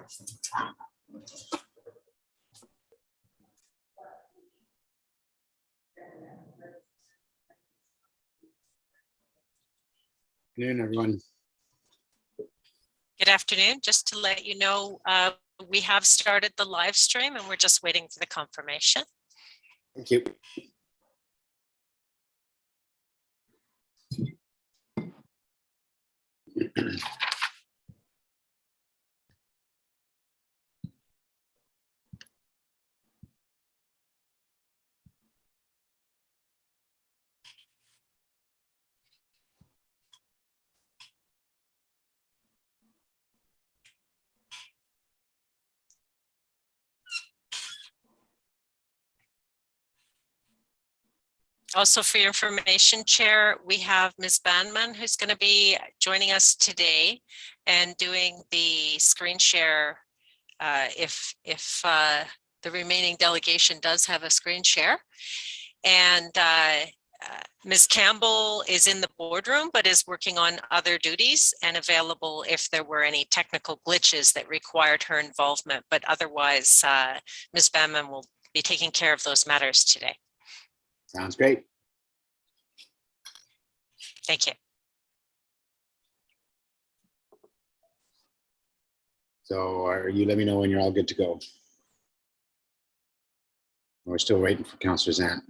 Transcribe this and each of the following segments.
Good afternoon, everyone. Good afternoon. Just to let you know, we have started the live stream and we're just waiting for the confirmation. Thank you. Also, for your information, Chair, we have Ms. Banman who's going to be joining us today and doing the screen share if the remaining delegation does have a screen share. And Ms. Campbell is in the boardroom, but is working on other duties and available if there were any technical glitches that required her involvement. But otherwise, Ms. Banman will be taking care of those matters today. Sounds great. Thank you. So you let me know when you're all good to go. We're still waiting for Councillor Zant.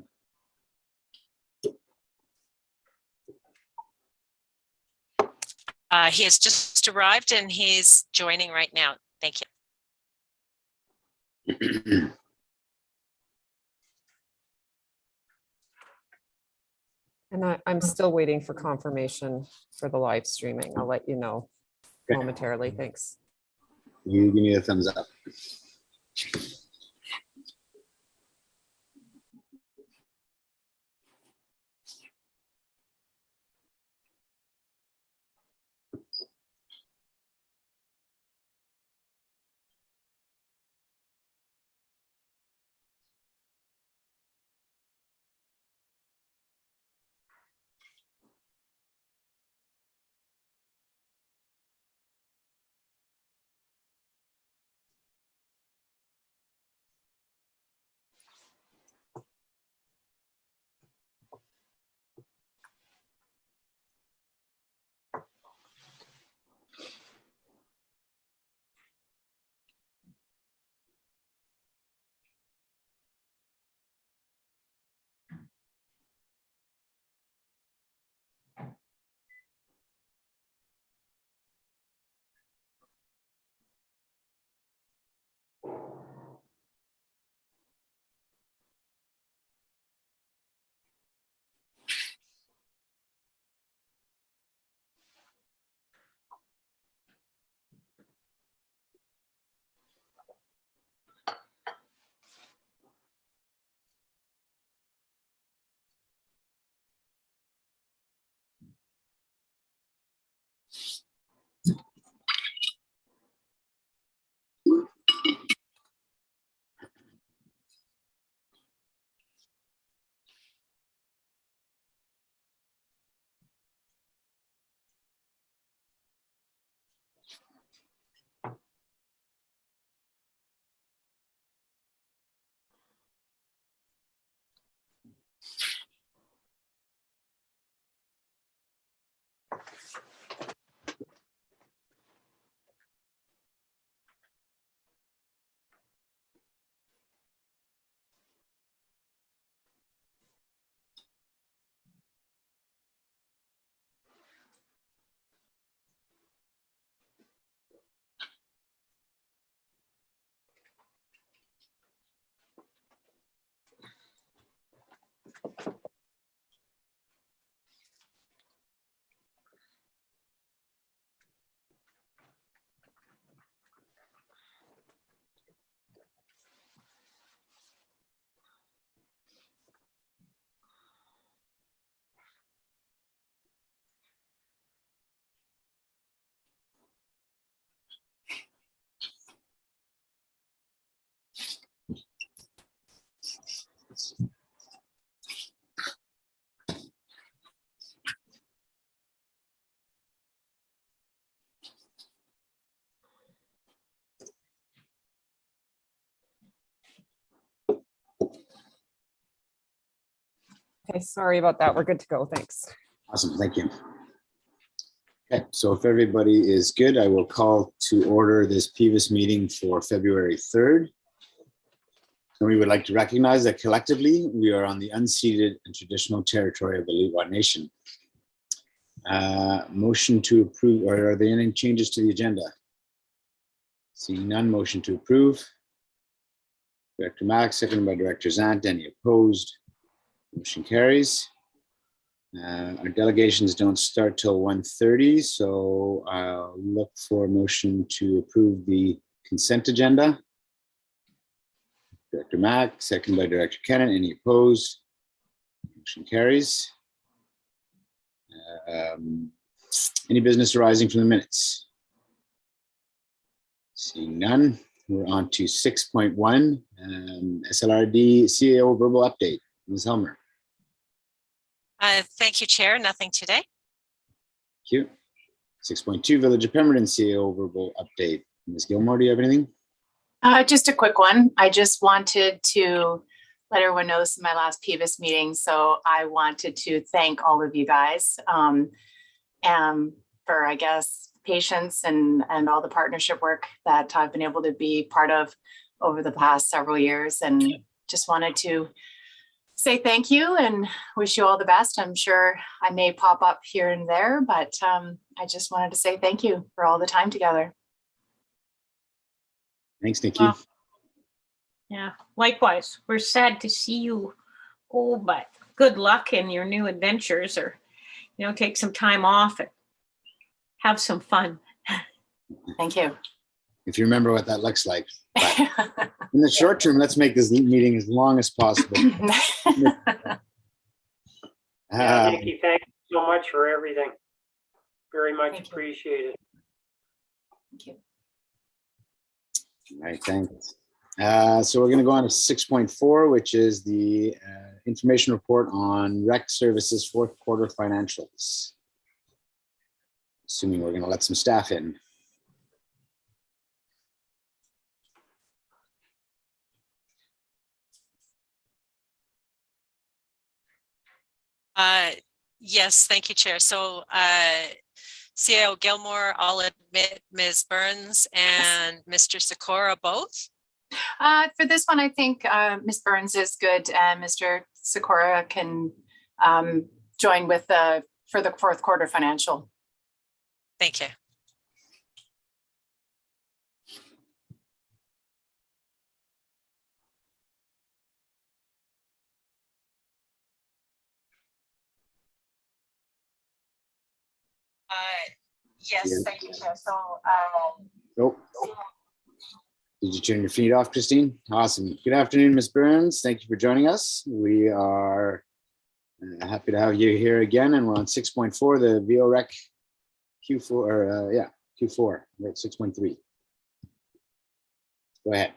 He has just arrived and he's joining right now. Thank you. And I'm still waiting for confirmation for the live streaming. I'll let you know momentarily. Thanks. You give me a thumbs up. Okay, sorry about that. We're good to go. Thanks. Awesome, thank you. Okay, so if everybody is good, I will call to order this Pdif meeting for February 3rd. And we would like to recognize that collectively, we are on the unceded and traditional territory of the Lillooet Nation. Motion to approve, or are there any changes to the agenda? Seeing none, motion to approve. Director Mack, seconded by Director Zant. Any opposed? Motion carries. Our delegations don't start till 1:30, so I'll look for a motion to approve the consent agenda. Director Mack, seconded by Director Kennan. Any opposed? Motion carries. Any business arising from the minutes? Seeing none, we're on to 6.1, SLRD CAO verbal update. Ms. Helmer. Thank you, Chair. Nothing today. Thank you. 6.2, Village of Pemberton CAO verbal update. Ms. Gilmore, do you have anything? Just a quick one. I just wanted to let everyone know this is my last Pdif meeting. So I wanted to thank all of you guys for, I guess, patience and all the partnership work that I've been able to be part of over the past several years. And just wanted to say thank you and wish you all the best. I'm sure I may pop up here and there, but I just wanted to say thank you for all the time together. Thanks, Nikki. Yeah, likewise. We're sad to see you go, but good luck in your new adventures, or, take some time off and have some fun. Thank you. If you remember what that looks like. But in the short term, let's make this meeting as long as possible. Nikki, thank you so much for everything. Very much appreciated. Thank you. All right, thanks. So we're going to go on to 6.4, which is the information report on rec services fourth quarter financials. Assuming we're going to let some staff in. Yes, thank you, Chair. So CAO Gilmore, I'll admit Ms. Burns and Mr. Sikora both. For this one, I think Ms. Burns is good and Mr. Sikora can join with for the fourth quarter financial. Thank you. Yes, thank you, Chair. So, Nope. Did you turn your feed off, Christine? Awesome. Good afternoon, Ms. Burns. Thank you for joining us. We are happy to have you here again, and we're on 6.4, the VOREC Q4, or Q4, right, 6.3. Go ahead.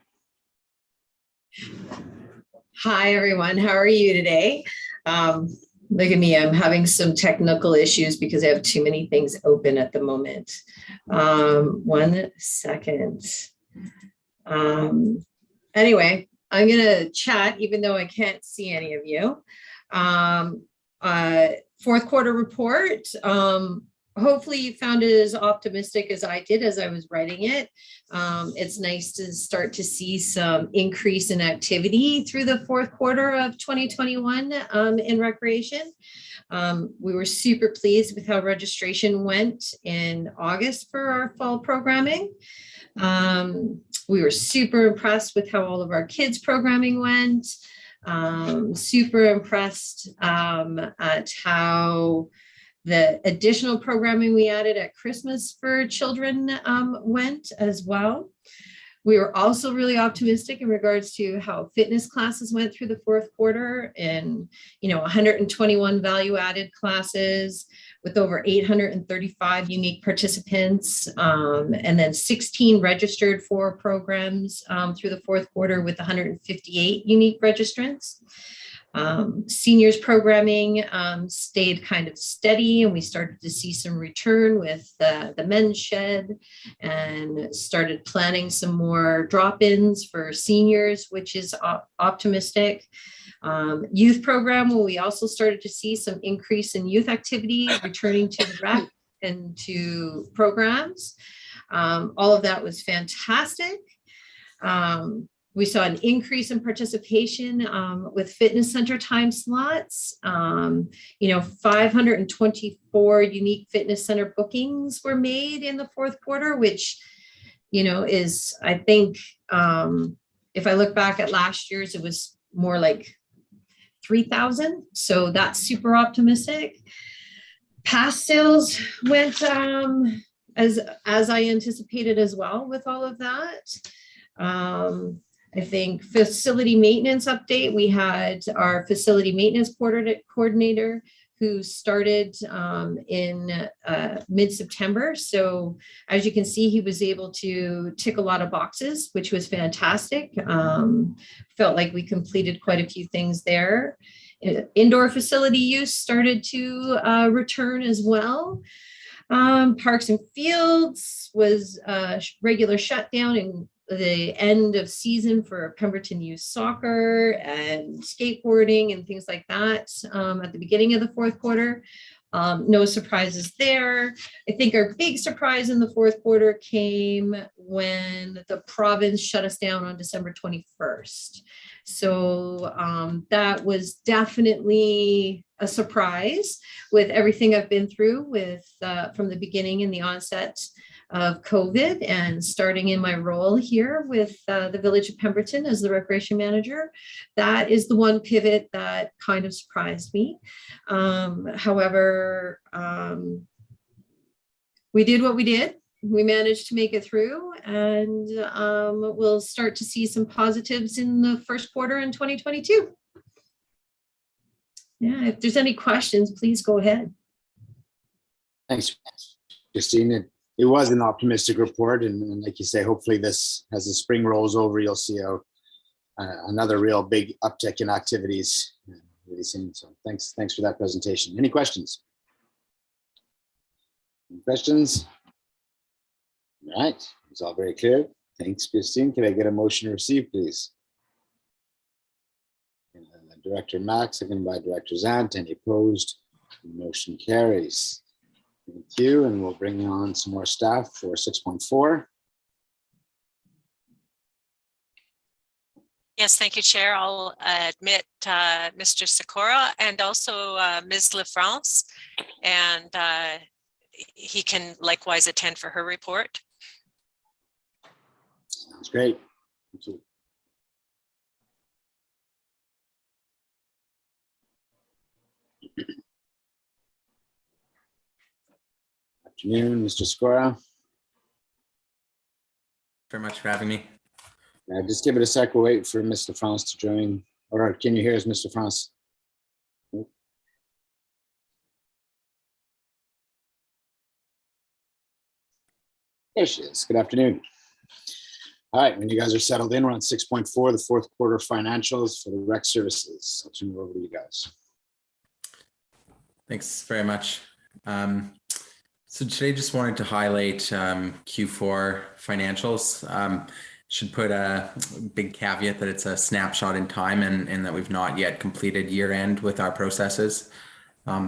Hi, everyone. How are you today? Look at me. I'm having some technical issues because I have too many things open at the moment. 1 second. Anyway, I'm going to chat even though I can't see any of you. Fourth quarter report. Hopefully you found it as optimistic as I did as I was writing it. It's nice to start to see some increase in activity through the fourth quarter of 2021 in recreation. We were super pleased with how registration went in August for our fall programming. We were super impressed with how all of our kids programming went. Super impressed at how the additional programming we added at Christmas for children went as well. We were also really optimistic in regards to how fitness classes went through the fourth quarter, and 121 value-added classes with over 835 unique participants, and then 16 registered for programs through the fourth quarter with 158 unique registrants. Seniors programming stayed kind of steady, and we started to see some return with the men's shed, and started planning some more drop-ins for seniors, which is optimistic. Youth program, where we also started to see some increase in youth activity, returning to the rec and to programs. All of that was fantastic. We saw an increase in participation with fitness center time slots. 524 unique fitness center bookings were made in the fourth quarter, which, is, I think, if I look back at last year's, it was more like 3,000. So that's super optimistic. Pass sales went as I anticipated as well with all of that. I think facility maintenance update, we had our facility maintenance coordinator who started in mid-September. So as you can see, he was able to tick a lot of boxes, which was fantastic. Felt like we completed quite a few things there. Indoor facility use started to return as well. Parks and fields was a regular shutdown in the end of season for Pemberton youth soccer and skateboarding and things like that at the beginning of the fourth quarter. No surprises there. I think our big surprise in the fourth quarter came when the province shut us down on December 21st. So that was definitely a surprise with everything I've been through with from the beginning and the onset of COVID and starting in my role here with the Village of Pemberton as the recreation manager. That is the one pivot that kind of surprised me. However, we did what we did. We managed to make it through, and we'll start to see some positives in the first quarter in 2022. Yeah, if there's any questions, please go ahead. Thanks, Christine. It was an optimistic report, and like you say, hopefully this, as the spring rolls over, you'll see another real big uptick in activities really soon. So thanks for that presentation. Any questions? Any questions? All right, it's all very clear. Thanks, Christine. Can I get a motion to receive, please? Director Mack, seconded by Director Zant. Any opposed? The motion carries. Thank you, and we'll bring on some more staff for 6.4. Yes, thank you, Chair. I'll admit Mr. Sikora and also Ms. LaFrance, and he can likewise attend for her report. Sounds great. Thank you. Afternoon, Mr. Sikora. Very much for having me. Just give it a sec. We'll wait for Mr. France to join. Or can you hear us, Mr. France? There she is. Good afternoon. All right, when you guys are settled in, we're on 6.4, the fourth quarter financials for the rec services. I'll turn it over to you guys. Thanks very much. So today just wanted to highlight Q4 financials. Should put a big caveat that it's a snapshot in time and that we've not yet completed year end with our processes.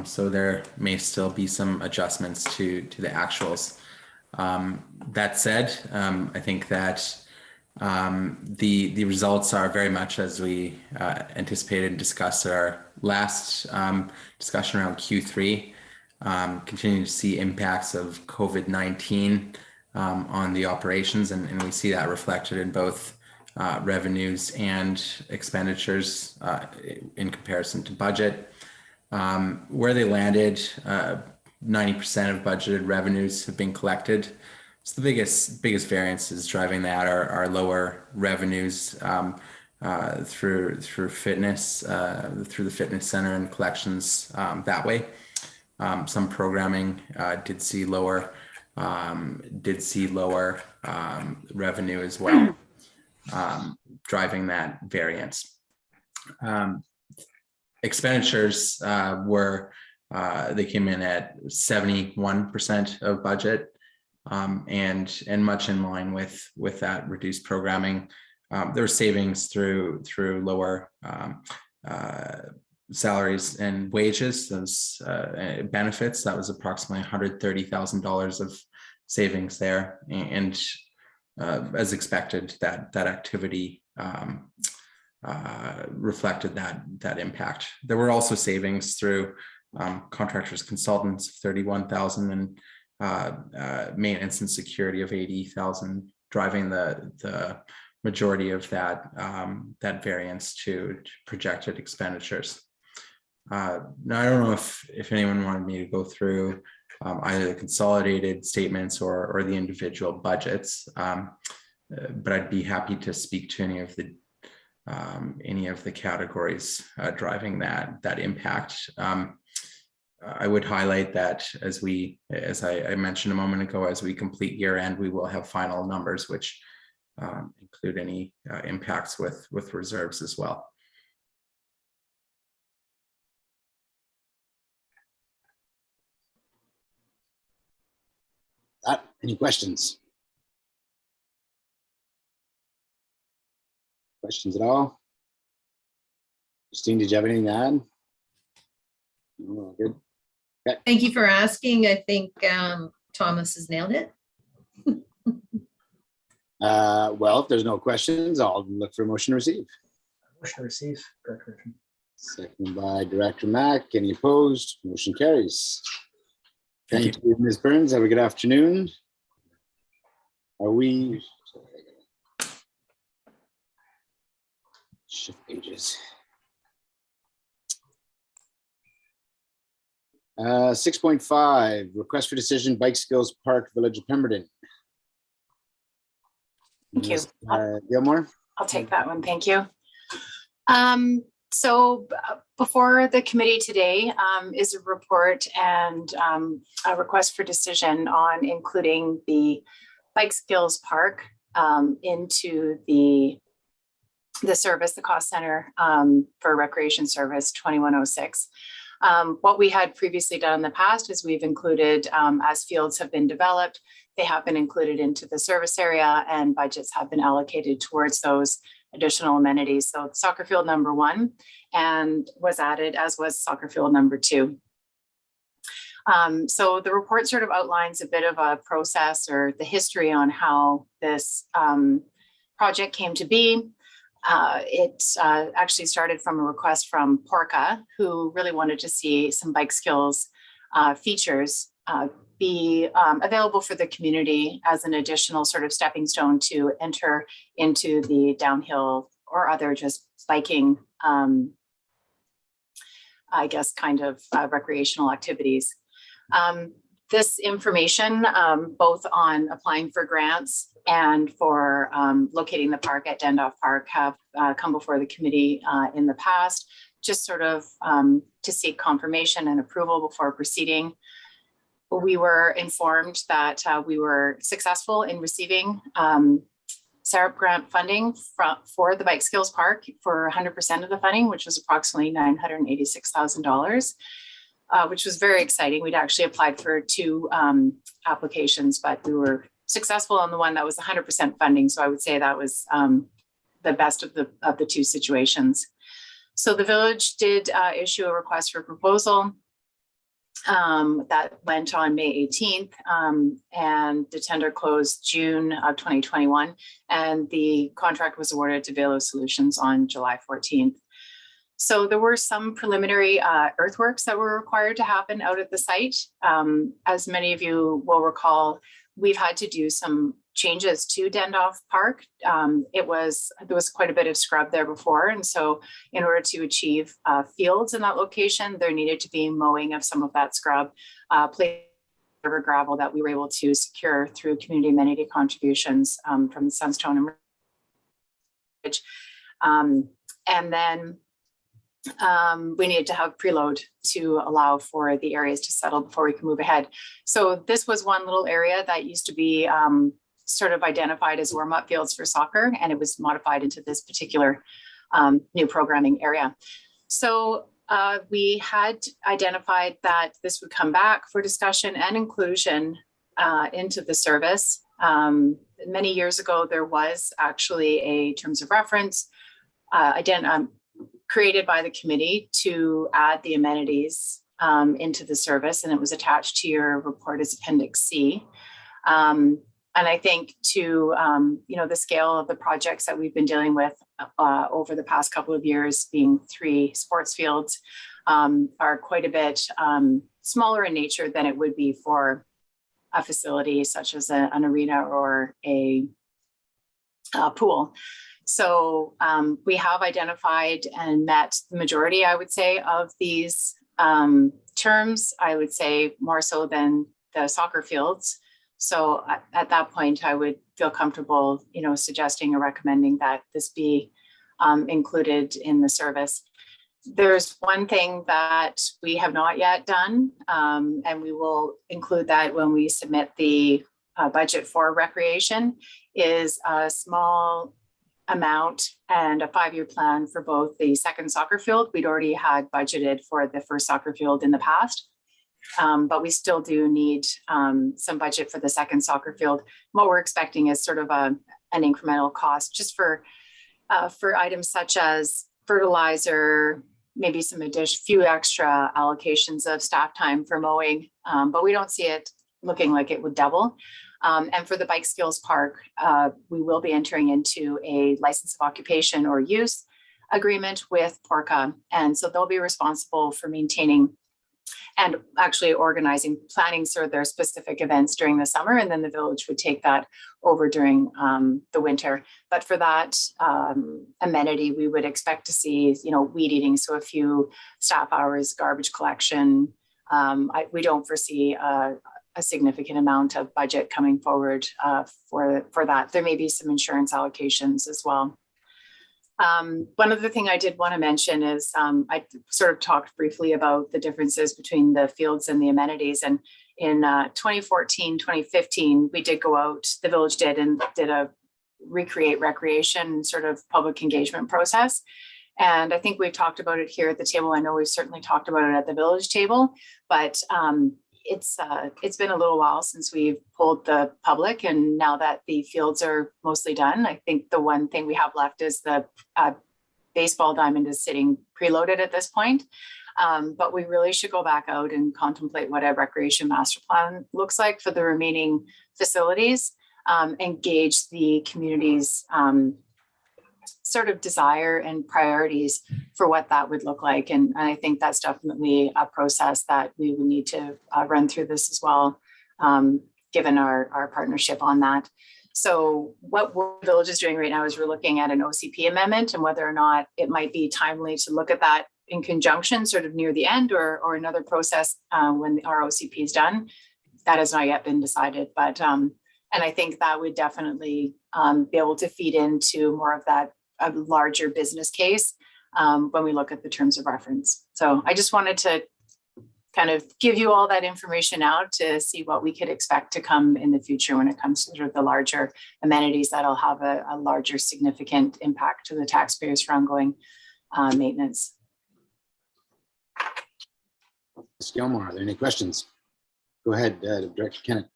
So there may still be some adjustments to the actuals. That said, I think that the results are very much as we anticipated and discussed at our last discussion around Q3. Continuing to see impacts of COVID-19 on the operations, and we see that reflected in both revenues and expenditures in comparison to budget. Where they landed, 90% of budgeted revenues have been collected. So the biggest variance is driving that are lower revenues through fitness, through the fitness center and collections that way. Some programming did see lower revenue as well, driving that variance. Expenditures they came in at 71% of budget, and much in line with that reduced programming. There were savings through lower salaries and wages, those benefits, that was approximately $130,000 of savings there. And as expected, that activity reflected that impact. There were also savings through contractors consultants of 31,000 and maintenance and security of 80,000, driving the majority of that variance to projected expenditures. Now, I don't know if anyone wanted me to go through either the consolidated statements or the individual budgets, but I'd be happy to speak to any of the categories driving that impact. I would highlight that as I mentioned a moment ago, as we complete year end, we will have final numbers which include any impacts with reserves as well. Any questions? Questions at all? Christine, did you have anything to add? No, good. Thank you for asking. I think Thomas has nailed it. Well, if there's no questions, I'll look for a motion to receive. Motion to receive, Director Richmond. Second by Director Mack. Any opposed? Motion carries. Thank Thank you, Ms. Burns. Have a good afternoon. Are we? Sorry, I gotta shift pages. 6.5, request for decision, Bike Skills Park, Village of Pemberton. Thank you. Ms. Gilmore? I'll take that one. Thank you. So before the committee today is a report and a request for decision on including the Bike Skills Park into the service, the cost center for recreation service 2106. What we had previously done in the past is we've included, as fields have been developed, they have been included into the service area and budgets have been allocated towards those additional amenities. So soccer field number 1 and was added, as was soccer field number 2. So the report sort of outlines a bit of a process or the history on how this project came to be. It actually started from a request from Porca, who really wanted to see some bike skills features be available for the community as an additional sort of stepping stone to enter into the downhill or other just biking, I guess, kind of recreational activities. This information, both on applying for grants and for locating the park at Dendorf Park, have come before the committee in the past, just sort of to seek confirmation and approval before proceeding. We were informed that we were successful in receiving SARP grant funding for the Bike Skills Park for 100% of the funding, which was approximately $986,000. Which was very exciting. We'd actually applied for 2 applications, but we were successful on the one that was 100% funding. So I would say that was the best of the 2 situations. So the village did issue a request for proposal that went on May 18th, and the tender closed June of 2021, and the contract was awarded to Velo Solutions on July 14th. So there were some preliminary earthworks that were required to happen out at the site. As many of you will recall, we've had to do some changes to Dendorf Park. There was quite a bit of scrub there before. And so in order to achieve fields in that location, there needed to be mowing of some of that scrub, river gravel that we were able to secure through community amenity contributions from Sunstone and Ridge. And then we needed to have preload to allow for the areas to settle before we can move ahead. So this was one little area that used to be sort of identified as warm-up fields for soccer, and it was modified into this particular new programming area. So we had identified that this would come back for discussion and inclusion into the service. Many years ago, there was actually a terms of reference created by the committee to add the amenities into the service, and it was attached to your report as Appendix C. And I think to, the scale of the projects that we've been dealing with over the past couple of years, being 3 sports fields, are quite a bit smaller in nature than it would be for a facility such as an arena or a pool. So we have identified and met the majority, I would say, of these terms. I would say more so than the soccer fields. So at that point, I would feel comfortable, suggesting or recommending that this be included in the service. There's one thing that we have not yet done, and we will include that when we submit the budget for recreation, is a small amount and a 5-year plan for both the second soccer field. We'd already had budgeted for the first soccer field in the past. But we still do need some budget for the second soccer field. What we're expecting is sort of an incremental cost just for items such as fertilizer, maybe some few extra allocations of staff time for mowing, but we don't see it looking like it would double. And for the bike skills park, we will be entering into a license of occupation or use agreement with PORCA. And so they'll be responsible for maintaining and actually organizing, planning sort of their specific events during the summer, and then the village would take that over during the winter. But for that amenity, we would expect to see, weed eating, so a few staff hours, garbage collection. We don't foresee a significant amount of budget coming forward for that. There may be some insurance allocations as well. One other thing I did want to mention is I sort of talked briefly about the differences between the fields and the amenities. And in 2014, 2015, we did go out, the village did a recreate recreation sort of public engagement process. And I think we've talked about it here at the table. I know we've certainly talked about it at the village table, but it's been a little while since we've polled the public, and now that the fields are mostly done, I think the one thing we have left is the baseball diamond is sitting preloaded at this point. But we really should go back out and contemplate what a recreation master plan looks like for the remaining facilities, and gauge the community's sort of desire and priorities for what that would look like. And I think that's definitely a process that we would need to run through this as well, given our partnership on that. So what the village is doing right now is we're looking at an OCP amendment and whether or not it might be timely to look at that in conjunction sort of near the end or another process when our OCP is done. That has not yet been decided, but and I think that would definitely be able to feed into more of that a larger business case when we look at the terms of reference. So I just wanted to kind of give you all that information out to see what we could expect to come in the future when it comes to sort of the larger amenities that'll have a larger significant impact to the taxpayers for ongoing maintenance. Ms. Gilmore, are there any questions? Go ahead, Director Kennett.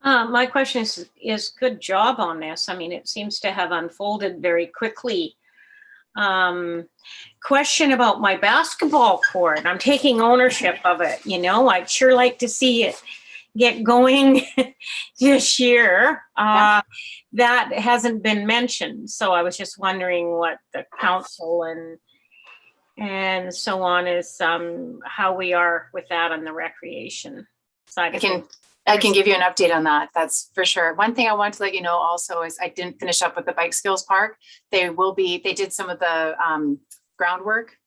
My question is good job on this. I mean, it seems to have unfolded very quickly. Question about my basketball court. I'm taking ownership of it. I'd sure like to see it get going this year. That hasn't been mentioned. So I was just wondering what the council and so on is, how we are with that on the recreation side of things. I can give you an update on that. That's for sure. One thing I want to let you know also is I didn't finish up with the bike skills park. They did some of the groundwork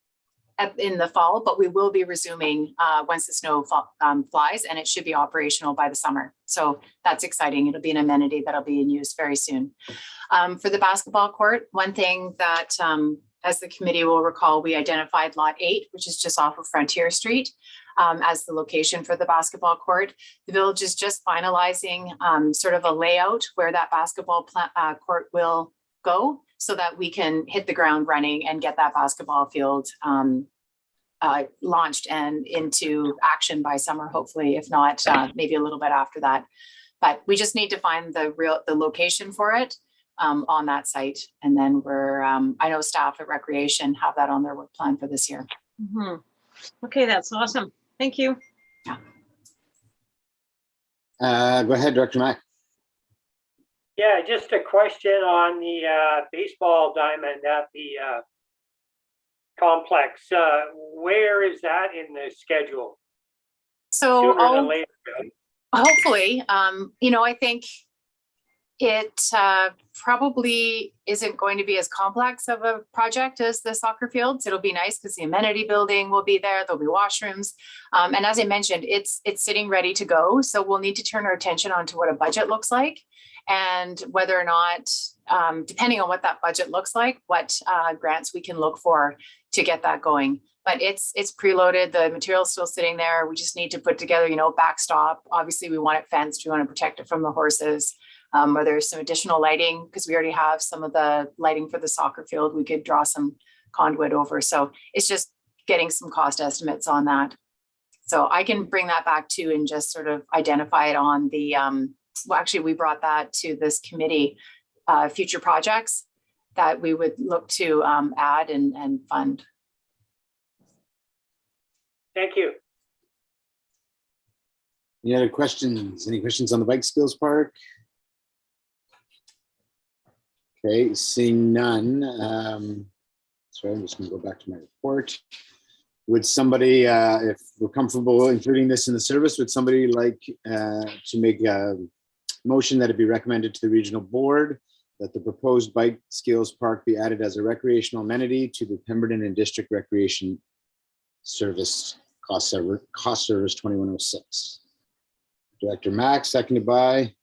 in the fall, but we will be resuming once the snow flies, and it should be operational by the summer. So that's exciting. It'll be an amenity that'll be in use very soon. For the basketball court, one thing that as the committee will recall, we identified lot 8, which is just off of Frontier Street, as the location for the basketball court. The village is just finalizing sort of a layout where that basketball court will go so that we can hit the ground running and get that basketball field launched and into action by summer, hopefully, if not maybe a little bit after that. But we just need to find the location for it. on that site. And then I know staff at Recreation have that on their work plan for this year. Mhm. Okay, that's awesome. Thank you. Go ahead, Director Mack. Yeah, just a question on the baseball diamond at the complex. Where is that in the schedule? So Sooner than later. hopefully, I think it probably isn't going to be as complex of a project as the soccer fields. It'll be nice because the amenity building will be there. There'll be washrooms. And as I mentioned, it's sitting ready to go. So we'll need to turn our attention onto what a budget looks like and whether or not, depending on what that budget looks like, what grants we can look for to get that going. But it's preloaded. The material's still sitting there. We just need to put together, backstop. Obviously, we want it fenced. We want to protect it from the horses. Or there's some additional lighting because we already have some of the lighting for the soccer field. We could draw some conduit over. So it's just getting some cost estimates on that. So I can bring that back to and just sort of identify it on the, well, actually, we brought that to this committee, future projects that we would look to add and fund. Thank you. Any other questions? Any questions on the bike skills park? Okay, seeing none. Sorry, I'm just going to go back to my report. Would somebody, if we're comfortable including this in the service, would somebody like to make a motion that it be recommended to the regional board that the proposed bike skills park be added as a recreational amenity to the Pemberton and District Recreation Service cost service 2106? Director Mack, seconded by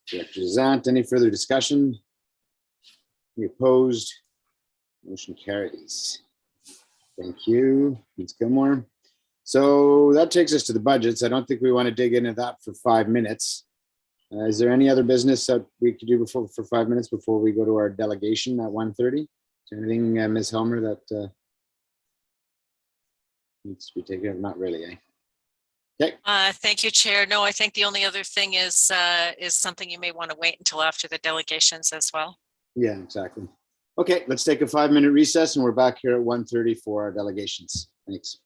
Director Zant. Any further discussion? Any opposed? Motion carries. Thank you, Ms. Gilmore. So that takes us to the budgets. I don't think we want to dig into that for 5 minutes. Is there any other business that we could do for 5 minutes before we go to our delegation at 1:30? Is there anything, Ms. Helmer, that needs to be taken up? Not really, eh? Okay. Thank you, Chair. No, I think the only other thing is something you may want to wait until after the delegations as well. Yeah, exactly. Okay, let's take a 5-minute recess and we're back here at 1:30 for our delegations. Thanks.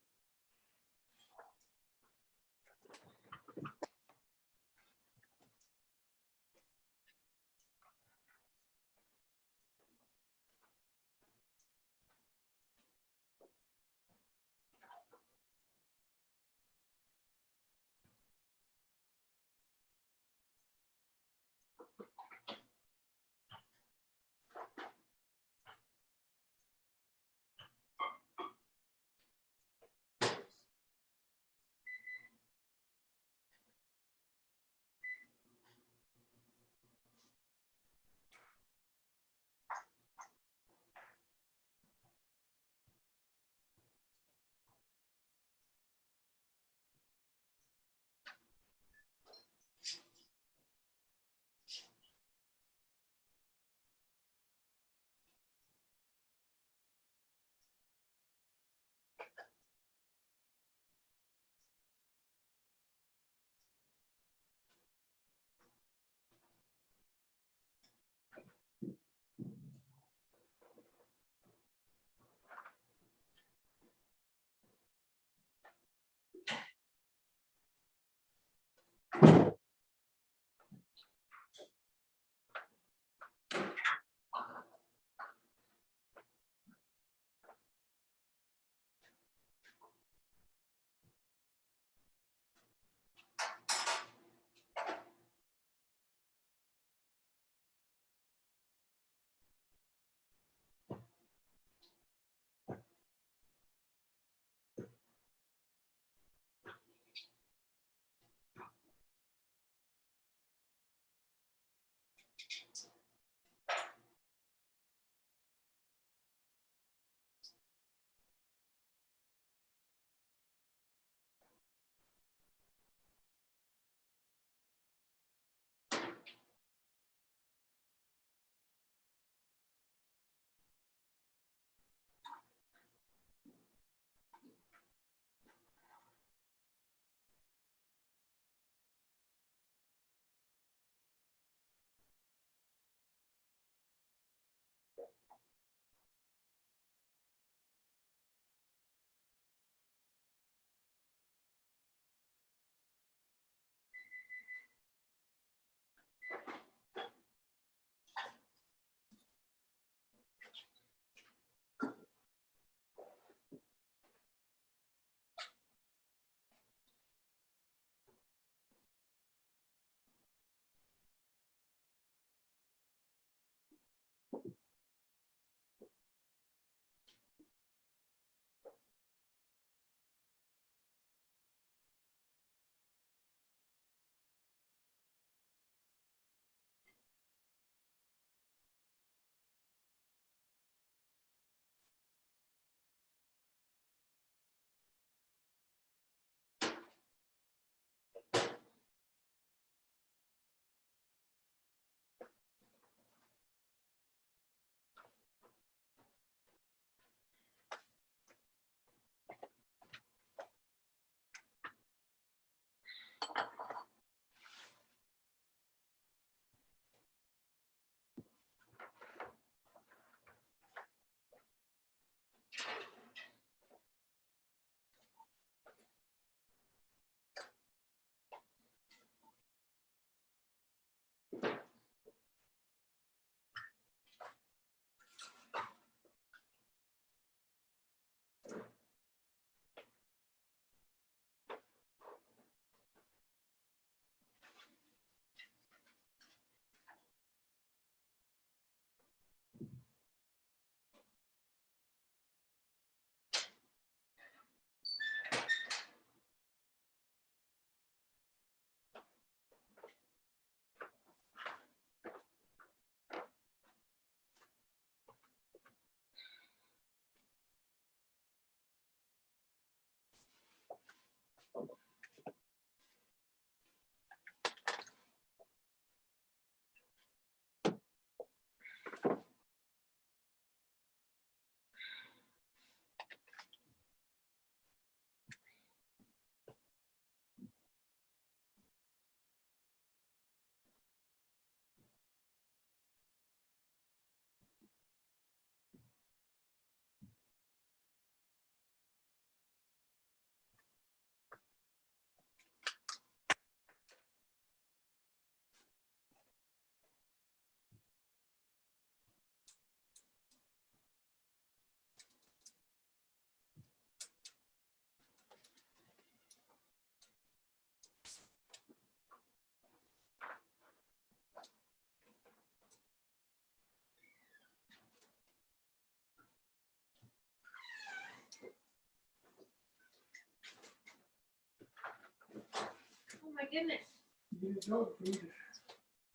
goodness.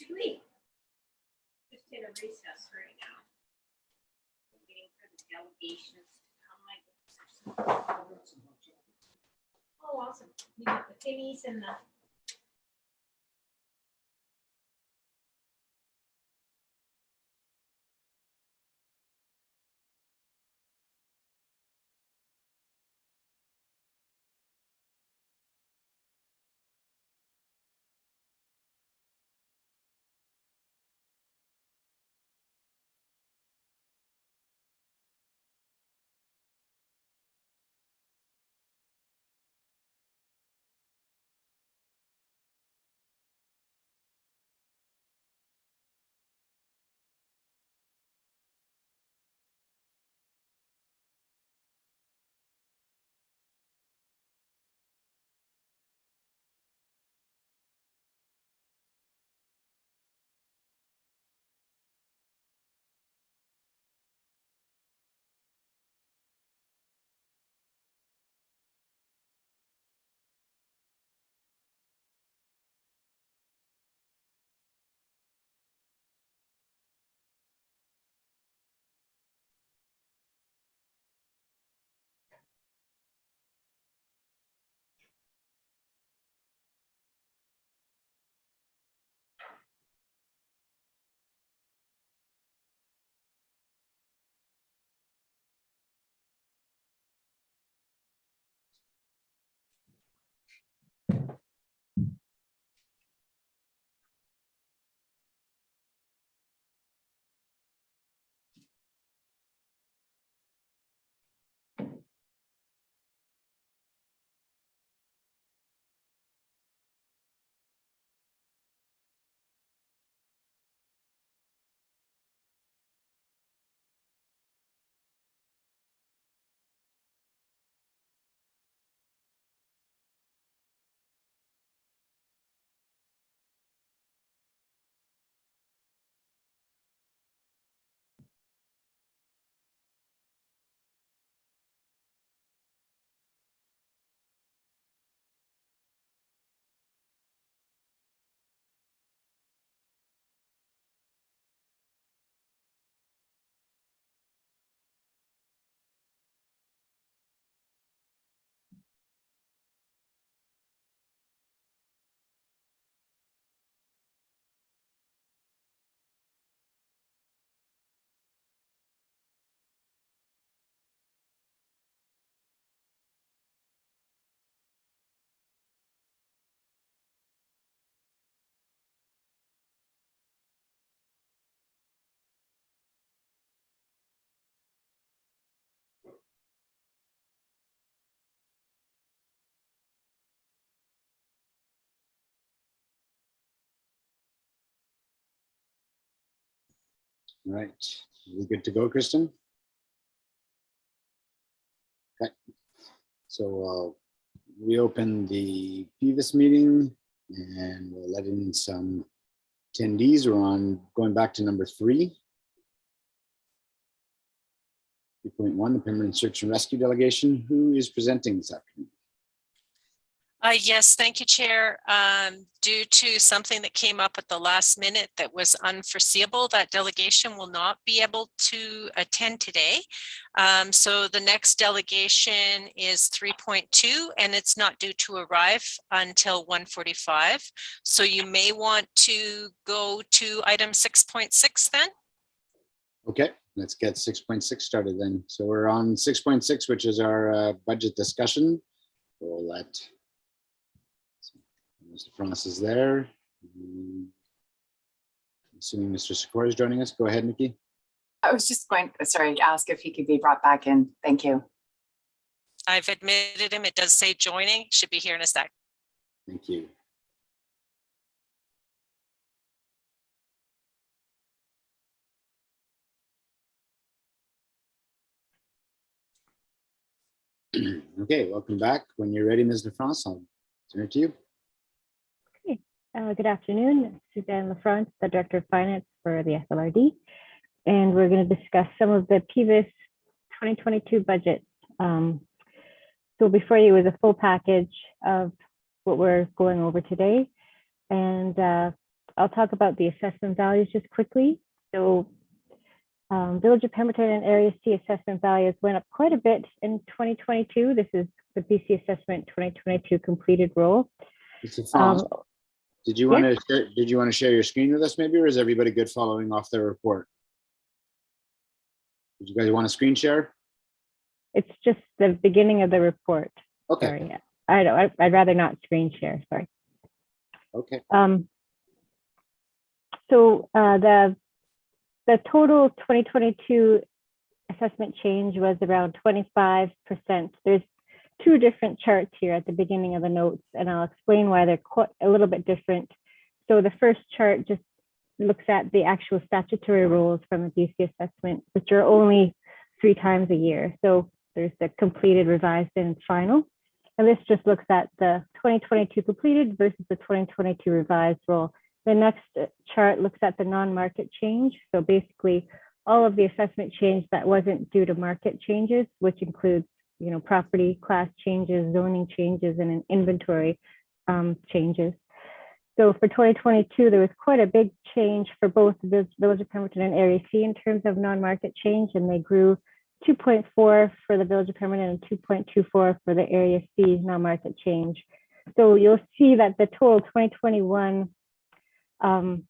Really? Just in a recess right now. Waiting for the delegations to come. Oh, awesome. You got the tinnies and the. All right, we good to go, Kristen? Okay, so I'll reopen the Pdif meeting and we'll let in some attendees. We're on going back to number 3. 3.1, the Pemberton Search and Rescue Delegation. Who is presenting this afternoon? Yes, thank you, Chair. Due to something that came up at the last minute that was unforeseeable, that delegation will not be able to attend today. So the next delegation is 3.2, and it's not due to arrive until 1:45. So you may want to go to item 6.6 then. Okay, let's get 6.6 started then. So we're on 6.6, which is our budget discussion. We'll let Mr. Frost is there. Assuming Mr. Sikora is joining us. Go ahead, Nikki. I was just going, sorry, to ask if he could be brought back in. Thank you. I've admitted him. It does say joining. Should be here in a sec. Thank you. Okay, welcome back. When you're ready, Ms. LaFrance, I'll turn it to you. Okay. Good afternoon. Suzanne LaFrance, the Director of Finance for the FLRD. And we're going to discuss some of the Pdif 2022 budget. So before you was a full package of what we're going over today. And I'll talk about the assessment values just quickly. So Village of Pemberton and Area C assessment values went up quite a bit in 2022. This is the BC Assessment 2022 completed roll. Mr. Fong, did you want to share your screen with us maybe, or is everybody good following off their report? Did you guys want to screen share? It's just the beginning of the report. Okay. Sorry. I'd rather not screen share. Sorry. Okay. So the total 2022 assessment change was around 25%. There's two different charts here at the beginning of the notes, and I'll explain why they're quite a little bit different. So the first chart just looks at the actual statutory rolls from the BC assessment, which are only 3 times a year. So there's the completed, revised, and final. And this just looks at the 2022 completed versus the 2022 revised roll. The next chart looks at the non-market change. So basically all of the assessment change that wasn't due to market changes, which includes, you know, property class changes, zoning changes, and an inventory changes. So for 2022, there was quite a big change for both the Village of Pemberton and Area C in terms of non-market change, and they grew 2.4 for the Village of Pemberton and 2.24 for the Area C non-market change. So you'll see that the total 2021, the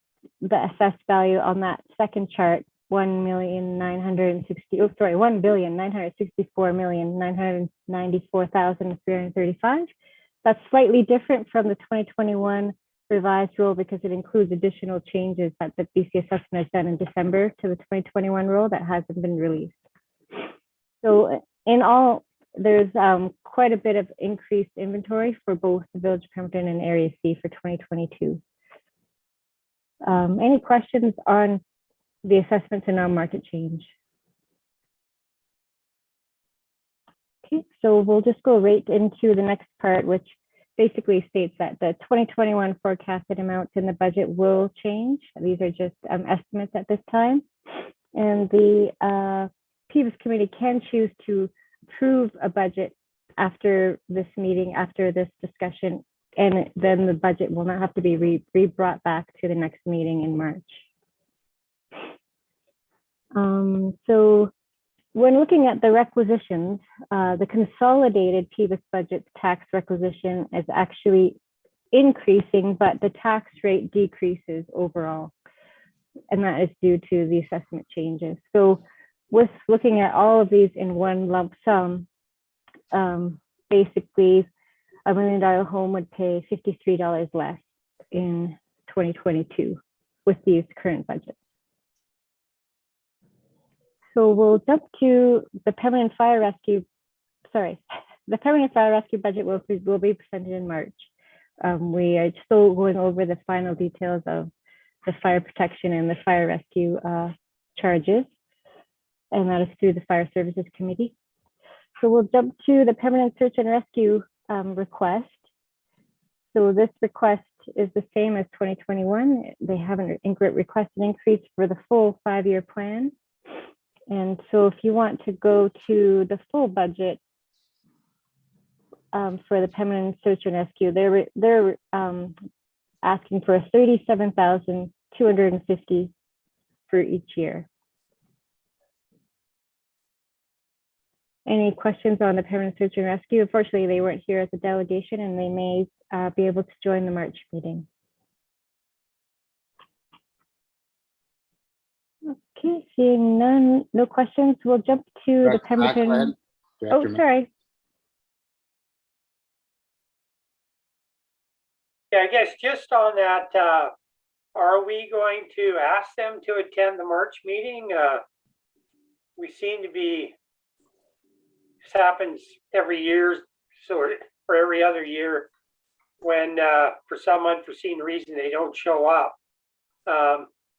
assessed value on that second chart, $1,964,994,335. That's slightly different from the 2021 revised roll because it includes additional changes that the BC assessment has done in December to the 2021 roll that hasn't been released. So in all, there's quite a bit of increased inventory for both the Village of Pemberton and Area C for 2022. Any questions on the assessments and non-market change? Okay, so we'll just go right into the next part, which basically states that the 2021 forecasted amounts in the budget will change. These are just estimates at this time. And the Pdif committee can choose to approve a budget after this meeting, after this discussion, and then the budget will not have to be brought back to the next meeting in March. So when looking at the requisitions, the consolidated Pdif budget tax requisition is actually increasing, but the tax rate decreases overall. And that is due to the assessment changes. So with looking at all of these in one lump sum, basically a $1 million home would pay $53 less in 2022 with these current budgets. So we'll jump to the permanent fire rescue. Sorry, the permanent fire rescue budget will be presented in March. We are still going over the final details of the fire protection and the fire rescue charges, and that is through the Fire Services Committee. So we'll jump to the permanent search and rescue request. So this request is the same as 2021. They haven't requested an increase for the full 5-year plan. And so if you want to go to the full budget for the permanent search and rescue, they're asking for $37,250 for each year. Any questions on the permanent search and rescue? Unfortunately, they weren't here as a delegation, and they may be able to join the March meeting. Okay, seeing no questions, we'll jump to the Pemberton. Oh, sorry. Yeah, I guess just on that, are we going to ask them to attend the March meeting? We seem to be, this happens every year, sort of, or every other year, when for some unforeseen reason they don't show up.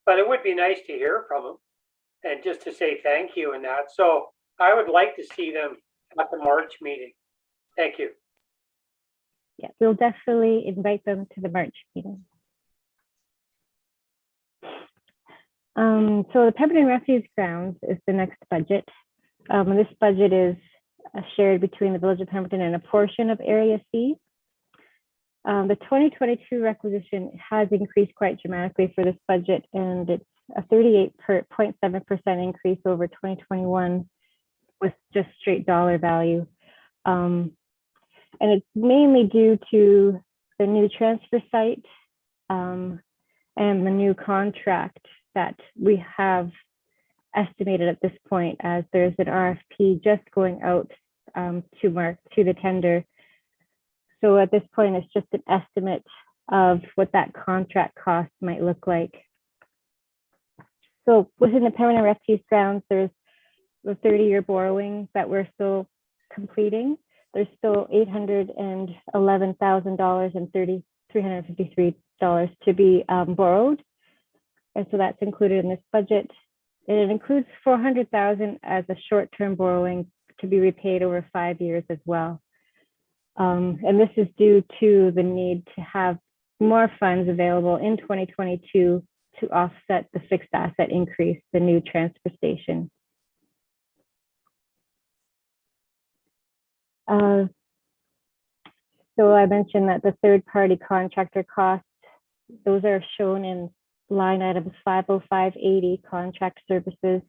But it would be nice to hear from them and just to say thank you and that. So I would like to see them at the March meeting. Thank you. Yeah, we'll definitely invite them to the March meeting. So the Pemberton Refuge Grounds is the next budget. This budget is shared between the Village of Pemberton and a portion of Area C. The 2022 requisition has increased quite dramatically for this budget, and it's a 38.7% increase over 2021 with just straight dollar value. And it's mainly due to the new transfer site and the new contract that we have estimated at this point, as there's an RFP just going out to the tender. So at this point, it's just an estimate of what that contract cost might look like. So within the permanent refuse grounds, there's the 30-year borrowing that we're still completing. There's still $811,000 and $353 to be borrowed. And so that's included in this budget. And it includes $400,000 as a short-term borrowing to be repaid over 5 years as well. And this is due to the need to have more funds available in 2022 to offset the fixed asset increase, the new transfer station. So I mentioned that the third-party contractor costs, those are shown in line items 50580, contract services.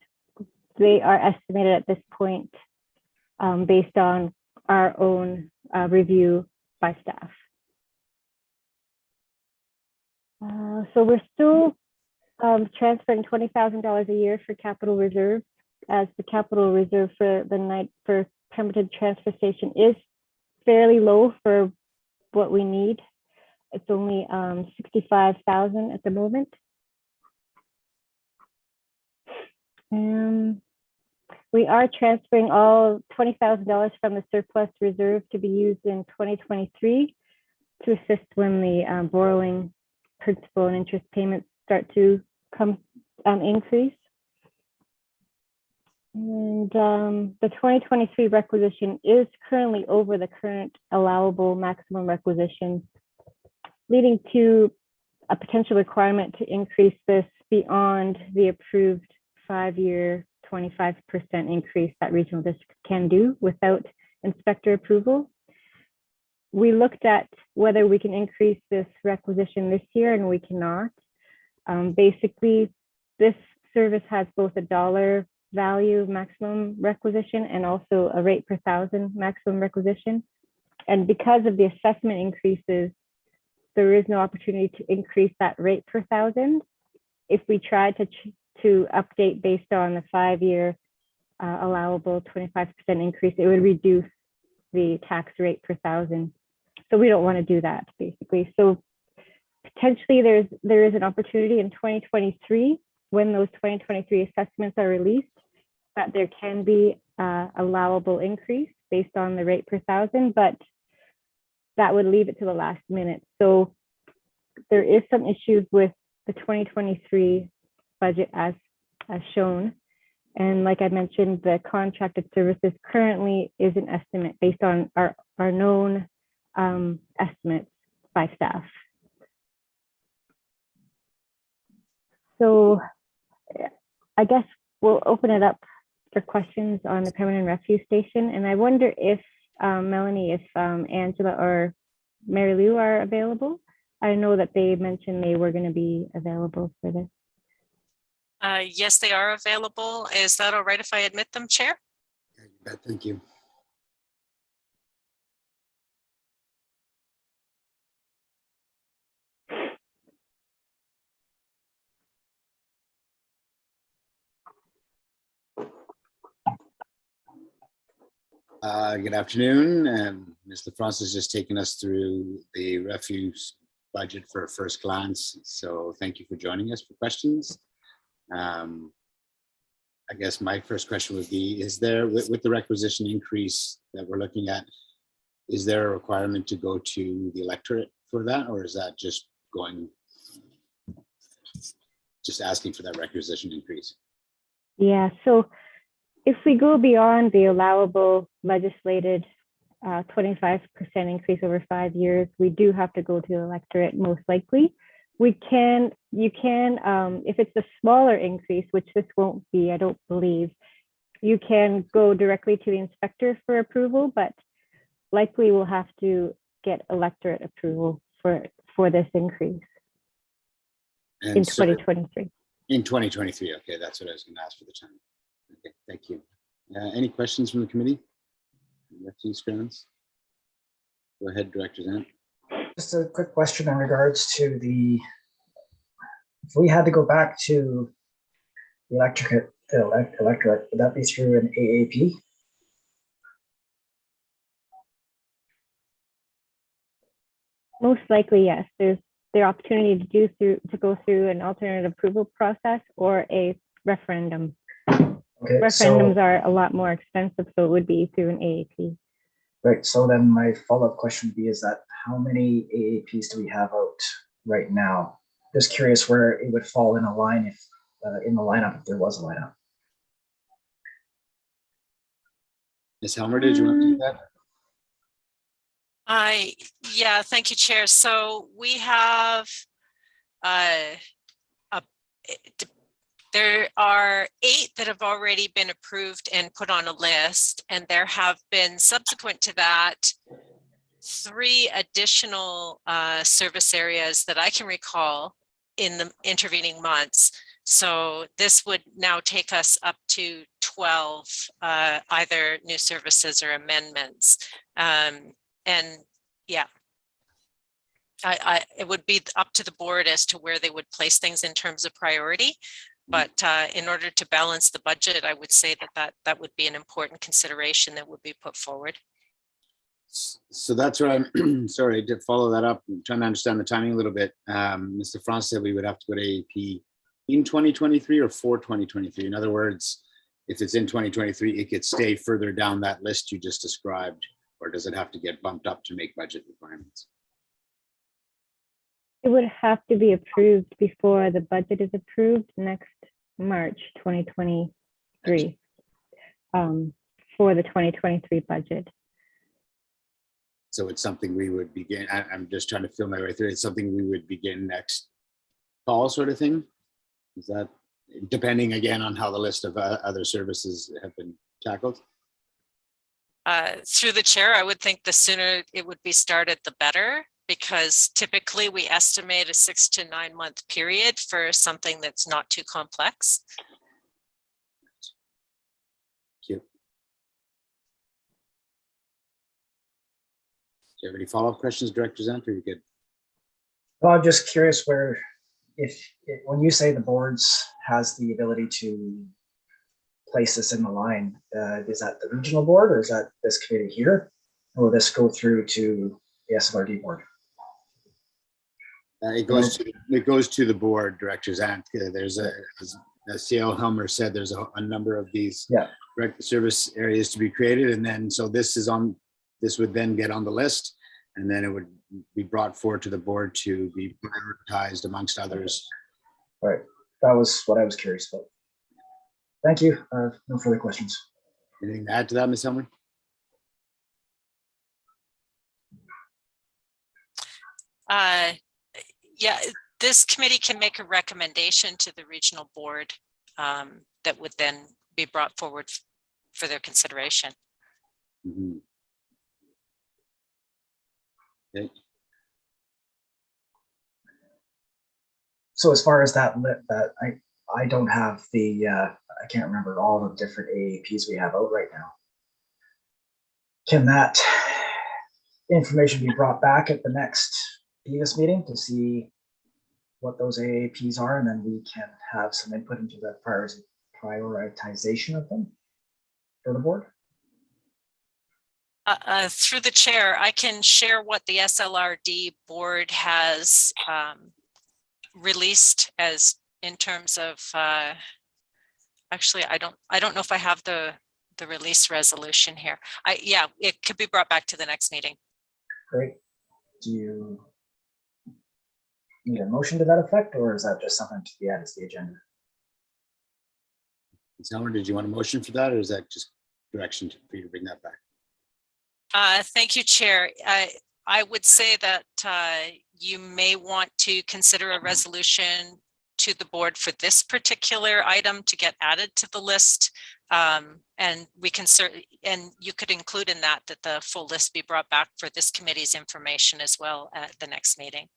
They are estimated at this point based on our own review by staff. So we're still transferring $20,000 a year for capital reserve, as the capital reserve for Pemberton transfer station is fairly low for what we need. It's only $65,000 at the moment. We are transferring all $20,000 from the surplus reserve to be used in 2023 to assist when the borrowing principal and interest payments start to come increase. And the 2023 requisition is currently over the current allowable maximum requisition, leading to a potential requirement to increase this beyond the approved 5-year 25% increase that regional districts can do without inspector approval. We looked at whether we can increase this requisition this year, and we cannot. Basically, this service has both a dollar value maximum requisition and also a rate per thousand maximum requisition. And because of the assessment increases, there is no opportunity to increase that rate per thousand. If we tried to update based on the 5-year allowable 25% increase, it would reduce the tax rate per thousand. So we don't want to do that, basically. So potentially there is an opportunity in 2023, when those 2023 assessments are released, that there can be allowable increase based on the rate per thousand, but that would leave it to the last minute. So there is some issues with the 2023 budget as shown. And like I mentioned, the contracted services currently is an estimate based on our known estimates by staff. So I guess we'll open it up for questions on the permanent refuge station. And I wonder if Melanie, if Angela or Mary Lou are available. I know that they mentioned they were going to be available for this. Yes, they are available. Is that all right if I admit them, Chair? Thank you. Good afternoon. Ms. LaFrance has just taken us through the refuse budget for a first glance. So thank you for joining us for questions. I guess my first question would be, is there, with the requisition increase that we're looking at, is there a requirement to go to the electorate for that, or is that just asking for that requisition increase? Yeah, so if we go beyond the allowable legislated 25% increase over 5 years, we do have to go to the electorate most likely. You can, if it's a smaller increase, which this won't be, I don't believe, you can go directly to the inspector for approval, but likely we'll have to get electorate approval for this increase And in so 2023. in 2023. Okay, that's what I was going to ask for the time. Okay, thank you. Any questions from the committee? Refuse grants? Go ahead, Director Zant. Just a quick question in regards to if we had to go back to the electorate, would that be through an AAP? Most likely, yes. There's the opportunity to go through an alternative approval process or a referendum. Okay, Referendums are a lot more expensive, so it would be through an AAP. right. So then my follow-up question would be, is that how many AAPs do we have out right now? Just curious where it would fall in a line if in the lineup, if there was a lineup. Ms. Helmer, did you want to do that? Yeah, thank you, Chair. So we have there are 8 that have already been approved and put on a list, and there have been, subsequent to that, 3 additional service areas that I can recall in the intervening months. So this would now take us up to 12, either new services or amendments. And yeah, it would be up to the board as to where they would place things in terms of priority. But in order to balance the budget, I would say that would be an important consideration that would be put forward. So that's what I'm sorry to follow that up. I'm trying to understand the timing a little bit. Mr. France said we would have to go to AAP in 2023 or for 2023. In other words, if it's in 2023, it could stay further down that list you just described, or does it have to get bumped up to make budget requirements? It would have to be approved before the budget is approved next March 2023 for the 2023 budget. So it's something we would begin. I'm just trying to feel my way through. It's something we would begin next fall, sort of thing. Is that depending again on how the list of other services have been tackled? Through the chair, I would think the sooner it would be started, the better, because typically we estimate a 6 to 9 month period for something that's not too complex. Thank you. Do you have any follow-up questions, Director Zant, or are you good? Well, I'm just curious where, when you say the boards has the ability to place this in the line, is that the regional board or is that this committee here? Or will this go through to the SLRD board? It goes to the board, Director Zant. There's as CL Helmer said, there's a number of these direct service areas to be created, and then so this would then get on the list, and then it would be brought forward to the board to be prioritized amongst others. All right, that was what I was curious about. Thank you. No further questions. Anything to add to that, Ms. Helmer? Yeah, this committee can make a recommendation to the regional board that would then be brought forward for their consideration. Mm-hmm. Okay. So as far as that I don't have the I can't remember all the different AAPs we have out right now. Can that information be brought back at the next Pdif meeting to see what those AAPs are, and then we can have some input into the prioritization of them for the board? Through the chair, I can share what the SLRD board has released as in terms of actually I don't know if I have the release resolution here. Yeah, it could be brought back to the next meeting. Great. Do you need a motion to that effect, or is that just something to be added to the agenda? Ms. Helmer, did you want a motion for that, or is that just direction for you to bring that back? Thank you, Chair. I would say that you may want to consider a resolution to the board for this particular item to get added to the list. And we can certainly, and you could include in that the full list be brought back for this committee's information as well at the next meeting.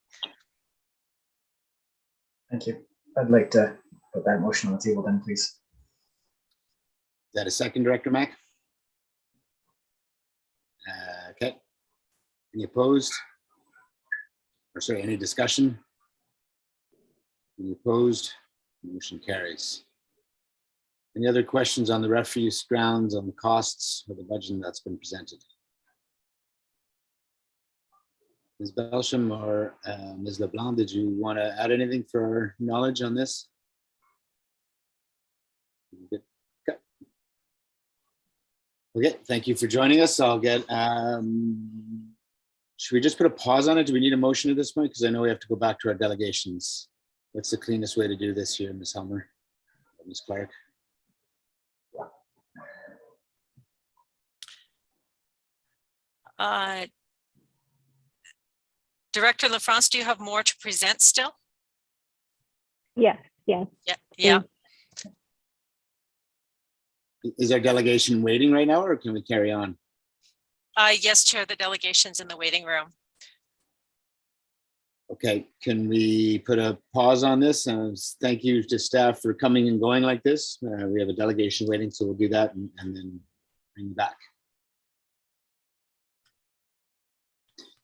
Thank you. I'd like to put that motion on the table then, please. Is that a second, Director Mack? Okay. Any opposed? Or sorry, any discussion? Any opposed? Motion carries. Any other questions on the refuse grounds, on the costs, or the budget that's been presented? Ms. Belsham or Ms. LeBlanc, did you want to add anything for our knowledge on this? Okay. Okay, thank you for joining us. I'll get, should we just put a pause on it? Do we need a motion at this point? Because I know we have to go back to our delegations. What's the cleanest way to do this here, Ms. Helmer, Ms. Clark? Director LaFrance, do you have more to present still? Yes, yes. Yeah. Is our delegation waiting right now, or can we carry on? Yes, Chair, the delegation's in the waiting room. Okay, can we put a pause on this? Thank you to staff for coming and going like this. We have a delegation waiting, so we'll do that and then bring you back.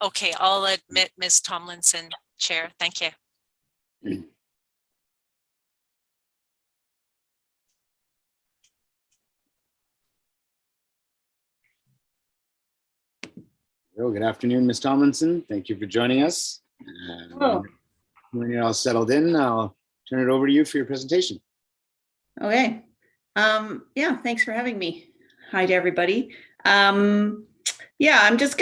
Okay, I'll admit Ms. Tomlinson, Chair. Thank you. Well, good afternoon, Ms. Tomlinson. Thank you for joining us. When you're all settled in, I'll turn it over to you for your presentation. Okay. Yeah, thanks for having me. Hi to everybody. Yeah, I'm just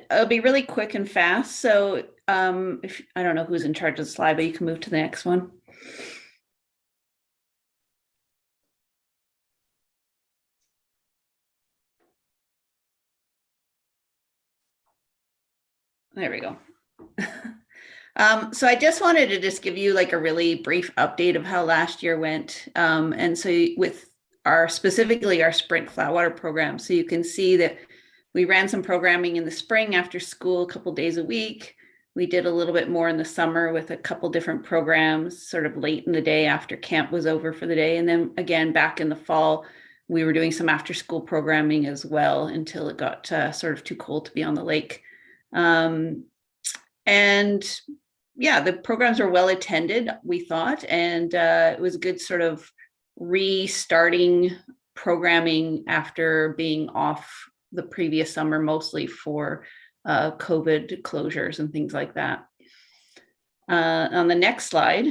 I'll be really quick and fast. So if I don't know who's in charge of the slide, but you can move to the next one. There we go. So I just wanted to just give you like a really brief update of how last year went. And so with specifically our Sprint Flatwater program, so you can see that we ran some programming in the spring after school, a couple days a week. We did a little bit more in the summer with a couple different programs, sort of late in the day after camp was over for the day. And then again, back in the fall, we were doing some after school programming as well until it got sort of too cold to be on the lake. And yeah, the programs were well attended, we thought, and it was a good sort of restarting programming after being off the previous summer, mostly for COVID closures and things like that. On the next slide,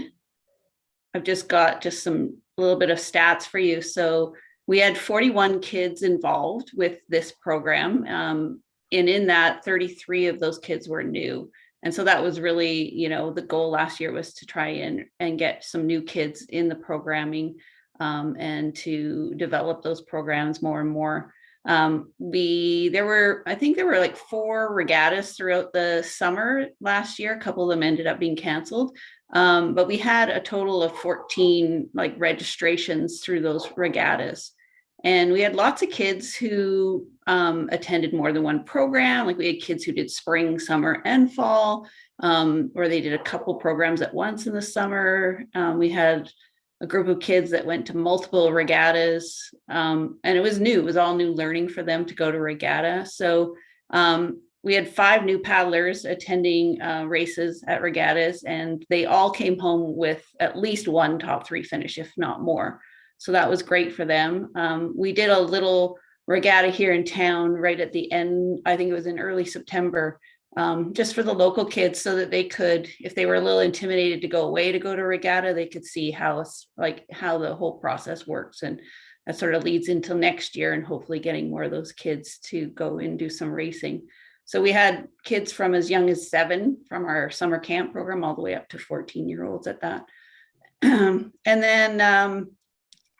I've just got a little bit of stats for you. So we had 41 kids involved with this program. And in that, 33 of those kids were new. And so that was really, the goal last year was to try and get some new kids in the programming and to develop those programs more and more. I think there were like 4 regattas throughout the summer last year. A couple of them ended up being canceled. But we had a total of 14 like registrations through those regattas. And we had lots of kids who attended more than one program. Like we had kids who did spring, summer, and fall, or they did a couple programs at once in the summer. We had a group of kids that went to multiple regattas, and it was new. It was all new learning for them to go to regatta. So we had 5 new paddlers attending races at regattas, and they all came home with at least one top 3 finish, if not more. So that was great for them. We did a little regatta here in town right at the end. I think it was in early September, just for the local kids so that they could, if they were a little intimidated to go away to go to regatta, they could see how the whole process works. And that sort of leads into next year and hopefully getting more of those kids to go and do some racing. So we had kids from as young as 7 from our summer camp program all the way up to 14-year-olds at that.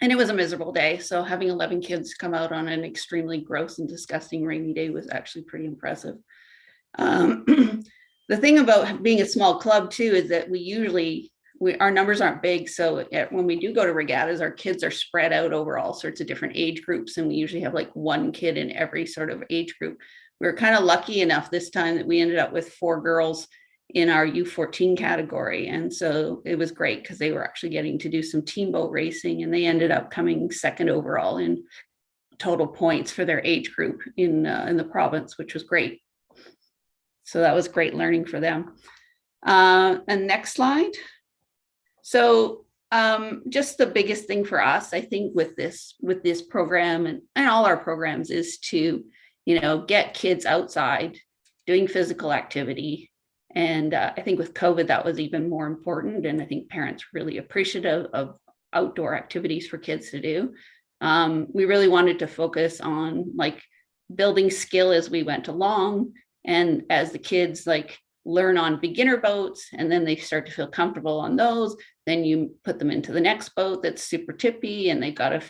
And it was a miserable day. So having 11 kids come out on an extremely gross and disgusting rainy day was actually pretty impressive. The thing about being a small club too is that we usually our numbers aren't big. So when we do go to regattas, our kids are spread out over all sorts of different age groups. And we usually have like one kid in every sort of age group. We were kind of lucky enough this time that we ended up with 4 girls in our U14 category. And so it was great because they were actually getting to do some team boat racing, and they ended up coming 2nd overall in total points for their age group in the province, which was great. So that was great learning for them. And next slide. So just the biggest thing for us, I think, with this program and all our programs is to, get kids outside doing physical activity. And I think with COVID, that was even more important. And I think parents really appreciative of outdoor activities for kids to do. We really wanted to focus on like building skill as we went along. And as the kids like learn on beginner boats, and then they start to feel comfortable on those, then you put them into the next boat that's super tippy, and they got to,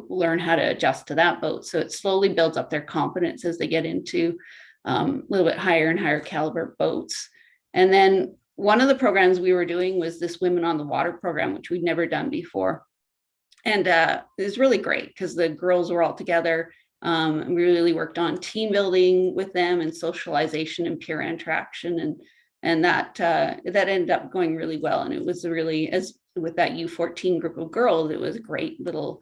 learn how to adjust to that boat. So it slowly builds up their confidence as they get into a little bit higher and higher caliber boats. And then one of the programs we were doing was this Women on the Water program, which we'd never done before. And it was really great because the girls were all together. And we really worked on team building with them and socialization and peer interaction. And that ended up going really well. And it was really, as with that U14 group of girls, it was a great little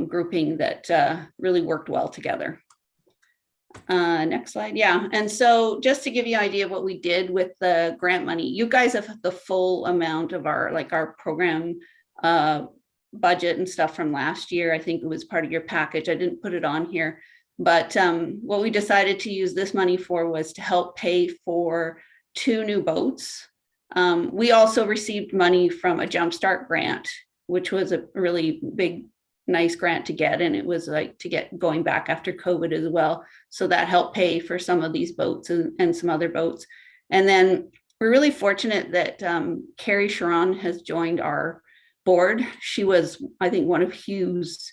grouping that really worked well together. Next slide. Yeah. And so just to give you an idea of what we did with the grant money, you guys have the full amount of our program budget and stuff from last year. I think it was part of your package. I didn't put it on here, but what we decided to use this money for was to help pay for 2 new boats. We also received money from a Jumpstart grant, which was a really big, nice grant to get. And it was like to get going back after COVID as well. So that helped pay for some of these boats and some other boats. And then we're really fortunate that Carrie Sharon has joined our board. She was, I think, one of Hugh's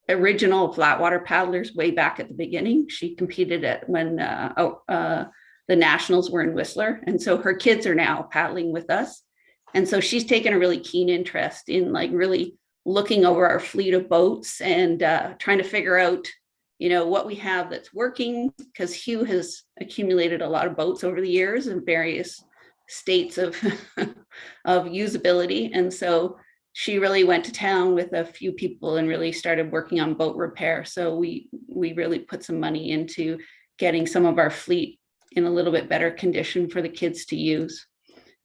original flatwater paddlers way back at the beginning. She competed at when the nationals were in Whistler. And so her kids are now paddling with us. And so she's taken a really keen interest in like really looking over our fleet of boats and trying to figure out, what we have that's working, because Hugh has accumulated a lot of boats over the years in various states of usability. And so she really went to town with a few people and really started working on boat repair. So we really put some money into getting some of our fleet in a little bit better condition for the kids to use.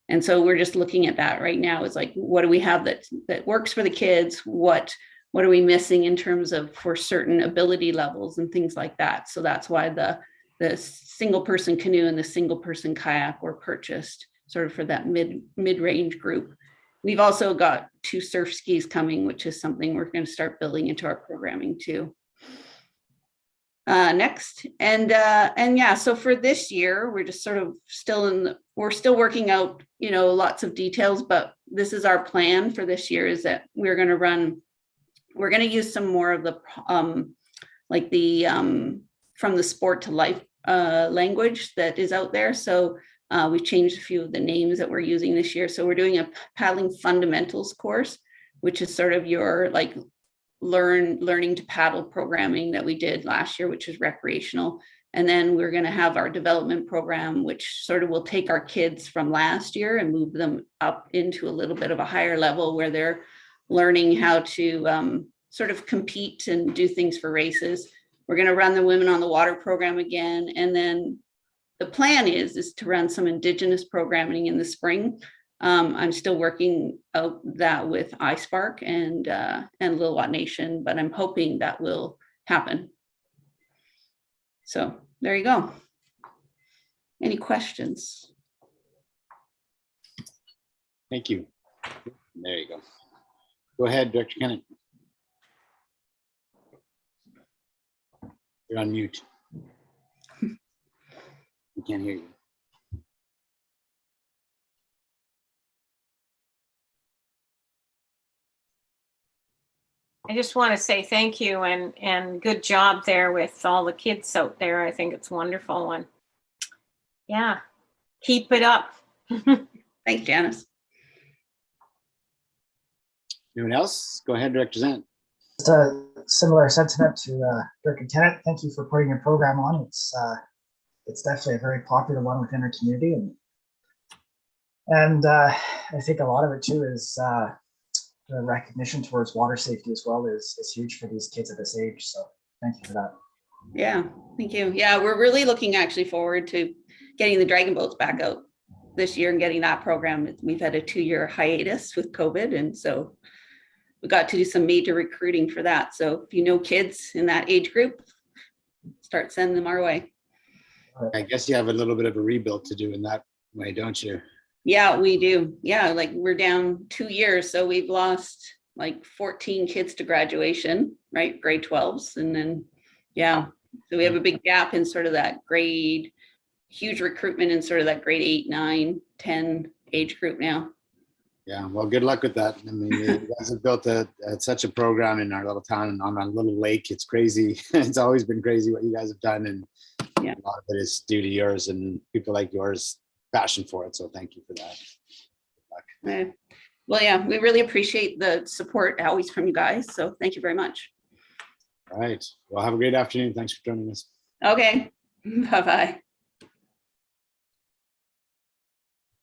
And so we're just looking at that right now. It's like, what do we have that works for the kids? What are we missing in terms of for certain ability levels and things like that? So that's why the single person canoe and the single person kayak were purchased sort of for that mid-range group. We've also got 2 surf skis coming, which is something we're going to start building into our programming too. Next. And yeah, so for this year, we're just sort of we're still working out, lots of details, but this is our plan for this year, is that we're going to use some more of the, from the sport to life language that is out there. So we've changed a few of the names that we're using this year. So we're doing a paddling fundamentals course, which is sort of your like learning to paddle programming that we did last year, which is recreational. And then we're going to have our development program, which sort of will take our kids from last year and move them up into a little bit of a higher level where they're learning how to sort of compete and do things for races. We're going to run the Women on the Water program again. And then the plan is to run some Indigenous programming in the spring. I'm still working out that with iSpark and Lillooet Nation, but I'm hoping that will happen. So there you go. Any questions? Thank you. There you go. Go ahead, Director Kennett. You're on mute. We can't hear you. I just want to say thank you and good job there with all the kids out there. I think it's a wonderful one. Yeah, keep it up. Thanks, Janice. Anyone else? Go ahead, Director Zant. Just a similar sentiment to Director Tennant. Thank you for putting your program on. It's definitely a very popular one within our community, and I think a lot of it too is the recognition towards water safety as well is huge for these kids at this age. So thank you for that. Yeah, thank you. Yeah, we're really looking actually forward to getting the dragon boats back out this year and getting that program. We've had a 2-year hiatus with COVID, and so we got to do some major recruiting for that. So if you know kids in that age group, start sending them our way. I guess you have a little bit of a rebuild to do in that way, don't you? Yeah, we do. Yeah, like we're down 2 years, so we've lost like 14 kids to graduation, right? Grade 12s, and then yeah, so we have a big gap in sort of that grade, huge recruitment in sort of that grade 8, 9, 10 age group now. Yeah, well, good luck with that. I mean, you guys have built such a program in our little town and on a little lake. It's crazy. It's always been crazy what you guys have done, and yeah, a lot of it is due to yours and people like yours passion for it. So thank you for that. Good luck. Well, yeah, we really appreciate the support always from you guys. So thank you very much. All right. Well, have a great afternoon. Thanks for joining us. Okay. Bye-bye.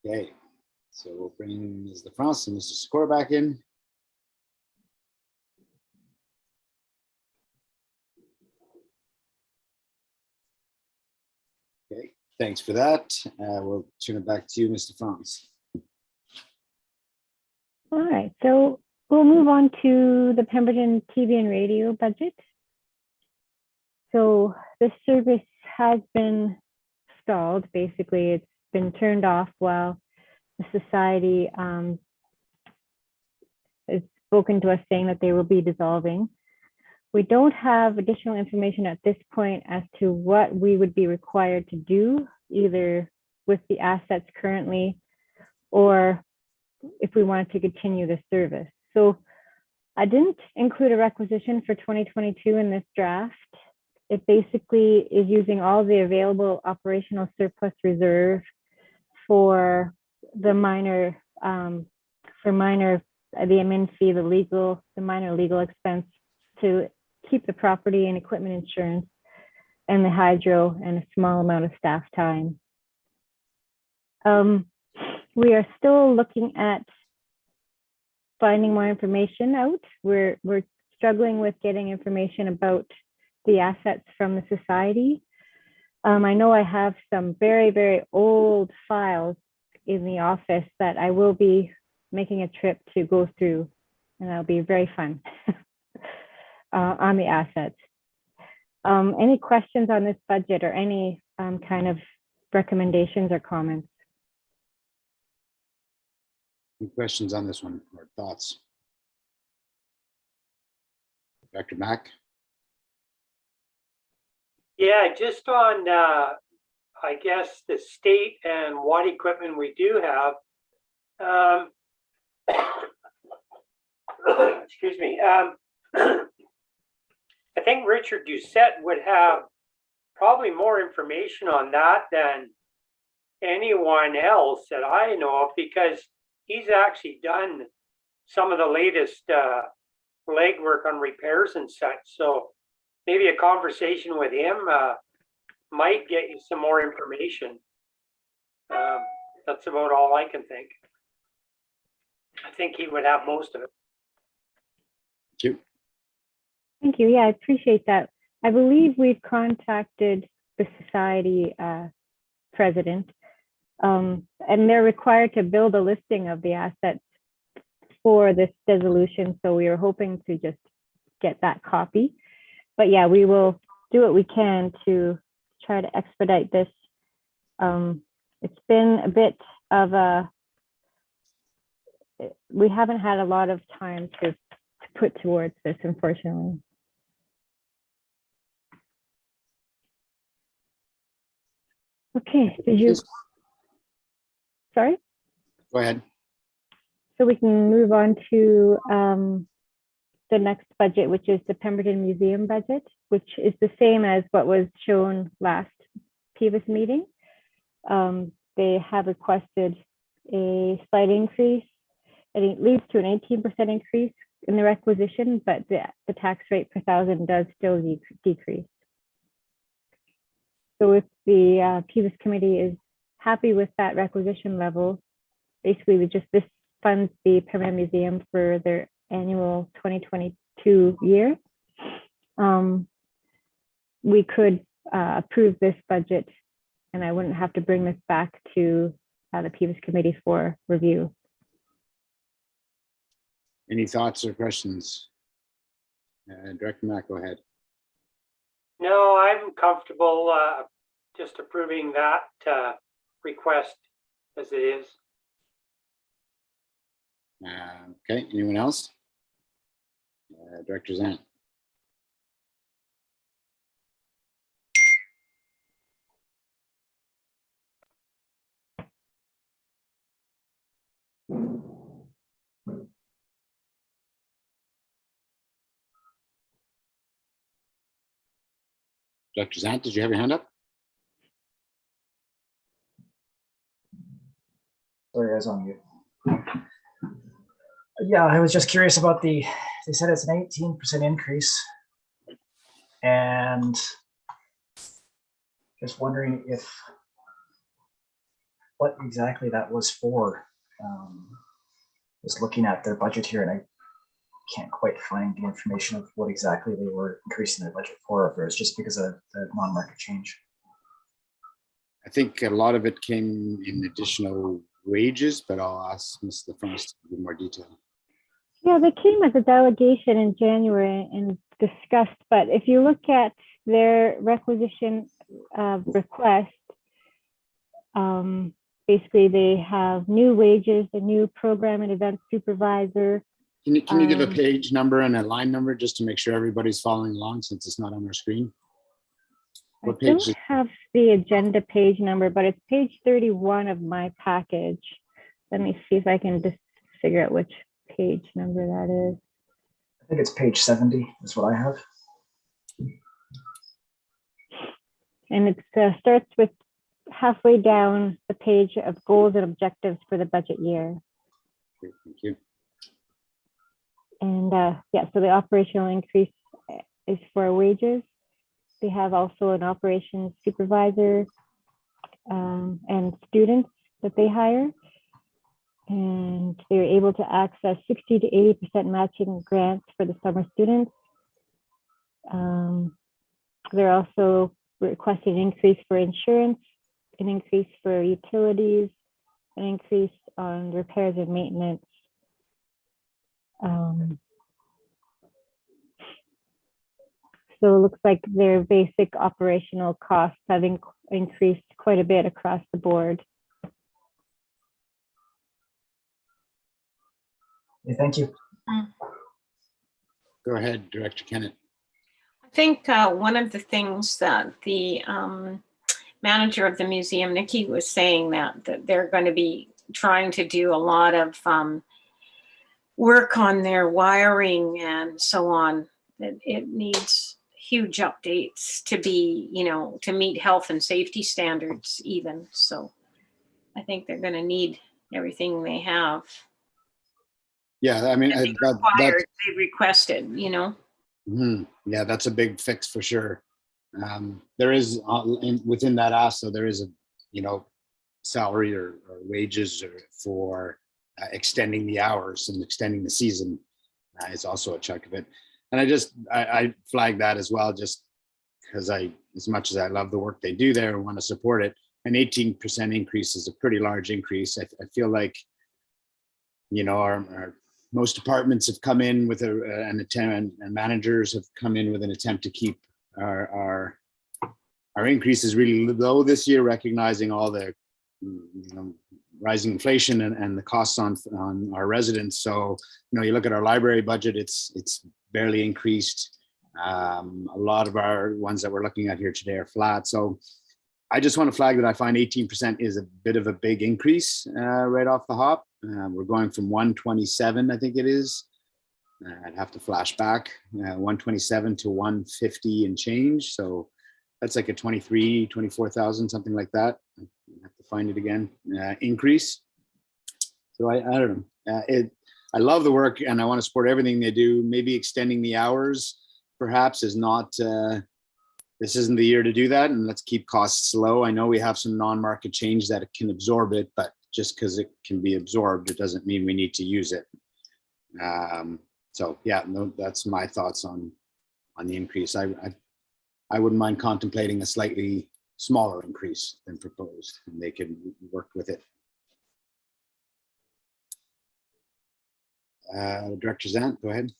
Okay. So we'll bring Ms. LaFrance and Mr. Sikora back in. Okay. Thanks for that. We'll turn it back to you, Mr. France. All right, so we'll move on to the Pemberton TV and radio budget. So this service has been stalled. Basically, it's been turned off while the society has spoken to us saying that they will be dissolving. We don't have additional information at this point as to what we would be required to do, either with the assets currently or if we wanted to continue the service. So I didn't include a requisition for 2022 in this draft. It basically is using all the available operational surplus reserve for the minor, the admin fee, the minor legal expense to keep the property and equipment insurance and the hydro and a small amount of staff time. We are still looking at finding more information out. We're struggling with getting information about the assets from the society. I know I have some very, very old files in the office that I will be making a trip to go through, and that'll be very fun on the assets. Any questions on this budget or any kind of recommendations or comments? Any questions on this one or thoughts? Dr. Mack? Yeah, just on, I guess, the state and what equipment we do have. Excuse me. I think Richard Doucette would have probably more information on that than anyone else that I know of, because he's actually done some of the latest legwork on repairs and such. So maybe a conversation with him might get you some more information. That's about all I can think. I think he would have most of it. Thank you. Thank you. Yeah, I appreciate that. I believe we've contacted the society president, and they're required to build a listing of the assets for this dissolution. So we were hoping to just get that copy. But yeah, we will do what we can to try to expedite this. It's been a bit of we haven't had a lot of time to put towards this, unfortunately. Okay, did you? Sorry? Go ahead. So we can move on to the next budget, which is the Pemberton Museum budget, which is the same as what was shown last Pdif meeting. They have requested a slight increase. it leads to an 18% increase in the requisition, but the tax rate per thousand does still decrease. So if the Pdif committee is happy with that requisition level, basically this funds the Pemberton Museum for their annual 2022 year. We could approve this budget, and I wouldn't have to bring this back to the Pdif committee for review. Any thoughts or questions? Director Mack, go ahead. No, I'm comfortable just approving that request as it is. Okay, anyone else? Director Zant. Dr. Zant, did you have your hand up? Sorry, I was on mute. Yeah, I was just curious about they said it's an 18% increase. And just wondering what exactly that was for. Just looking at their budget here, and I can't quite find the information of what exactly they were increasing their budget for, if it was just because of the non-market change. I think a lot of it came in additional wages, but I'll ask Ms. LaFrance to give more detail. Yeah, they came as a delegation in January and discussed, but if you look at their requisition request, basically they have new wages, a new program and event supervisor. Can you give a page number and a line number just to make sure everybody's following along, since it's not on our screen? What page? I don't have the agenda page number, but it's page 31 of my package. Let me see if I can just figure out which page number that is. I think it's page 70 is what I have. And it starts with halfway down the page of goals and objectives for the budget year. Great, thank you. And yeah, so the operational increase is for wages. They have also an operations supervisor and students that they hire. And they're able to access 60 to 80% matching grants for the summer students. They're also requesting an increase for insurance, an increase for utilities, an increase on repairs and maintenance. So it looks like their basic operational costs have increased quite a bit across the board. Okay, thank you. Go ahead, Director Kennett. I think one of the things that the manager of the museum, Nikki, was saying that they're going to be trying to do a lot of work on their wiring and so on. That it needs huge updates to be, to meet health and safety standards even. So I think they're going to need everything they have. Yeah, I mean, They requested, Yeah, that's a big fix for sure. There is within that ask, so there is a salary or wages for extending the hours and extending the season. It's also a chunk of it, and I flag that as well, just because as much as I love the work they do there and want to support it, an 18% increase is a pretty large increase. I feel like our most departments have come in with an attempt, and managers have come in with an attempt to keep our increases really low this year, recognizing all the rising inflation and the costs on our residents. So you look at our library budget, it's barely increased. A lot of our ones that we're looking at here today are flat. So I just want to flag that I find 18% is a bit of a big increase right off the hop. We're going from 127, I think it is. I'd have to flash back, 127 to 150 and change. So that's like a 24,000, something like that. I have to find it again, increase. So I don't know. I love the work and I want to support everything they do. Maybe extending the hours perhaps is not, this isn't the year to do that, and let's keep costs low. I know we have some non-market change that can absorb it, but just because it can be absorbed, it doesn't mean we need to use it. So yeah, no, that's my thoughts on the increase. I wouldn't mind contemplating a slightly smaller increase than proposed, and they can work with it. Director Zant, go ahead.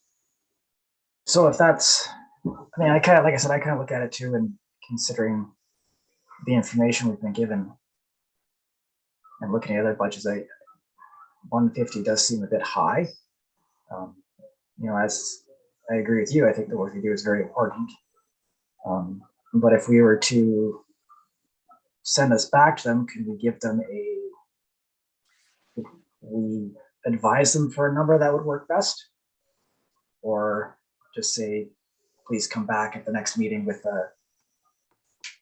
So if that's, I mean, I kind of, like I said, I kind of look at it too, and considering the information we've been given and looking at other budgets, 150 does seem a bit high. You know, as I agree with you, I think the work we do is very important. But if we were to send us back to them, can we give them we advise them for a number that would work best? Or just say, please come back at the next meeting with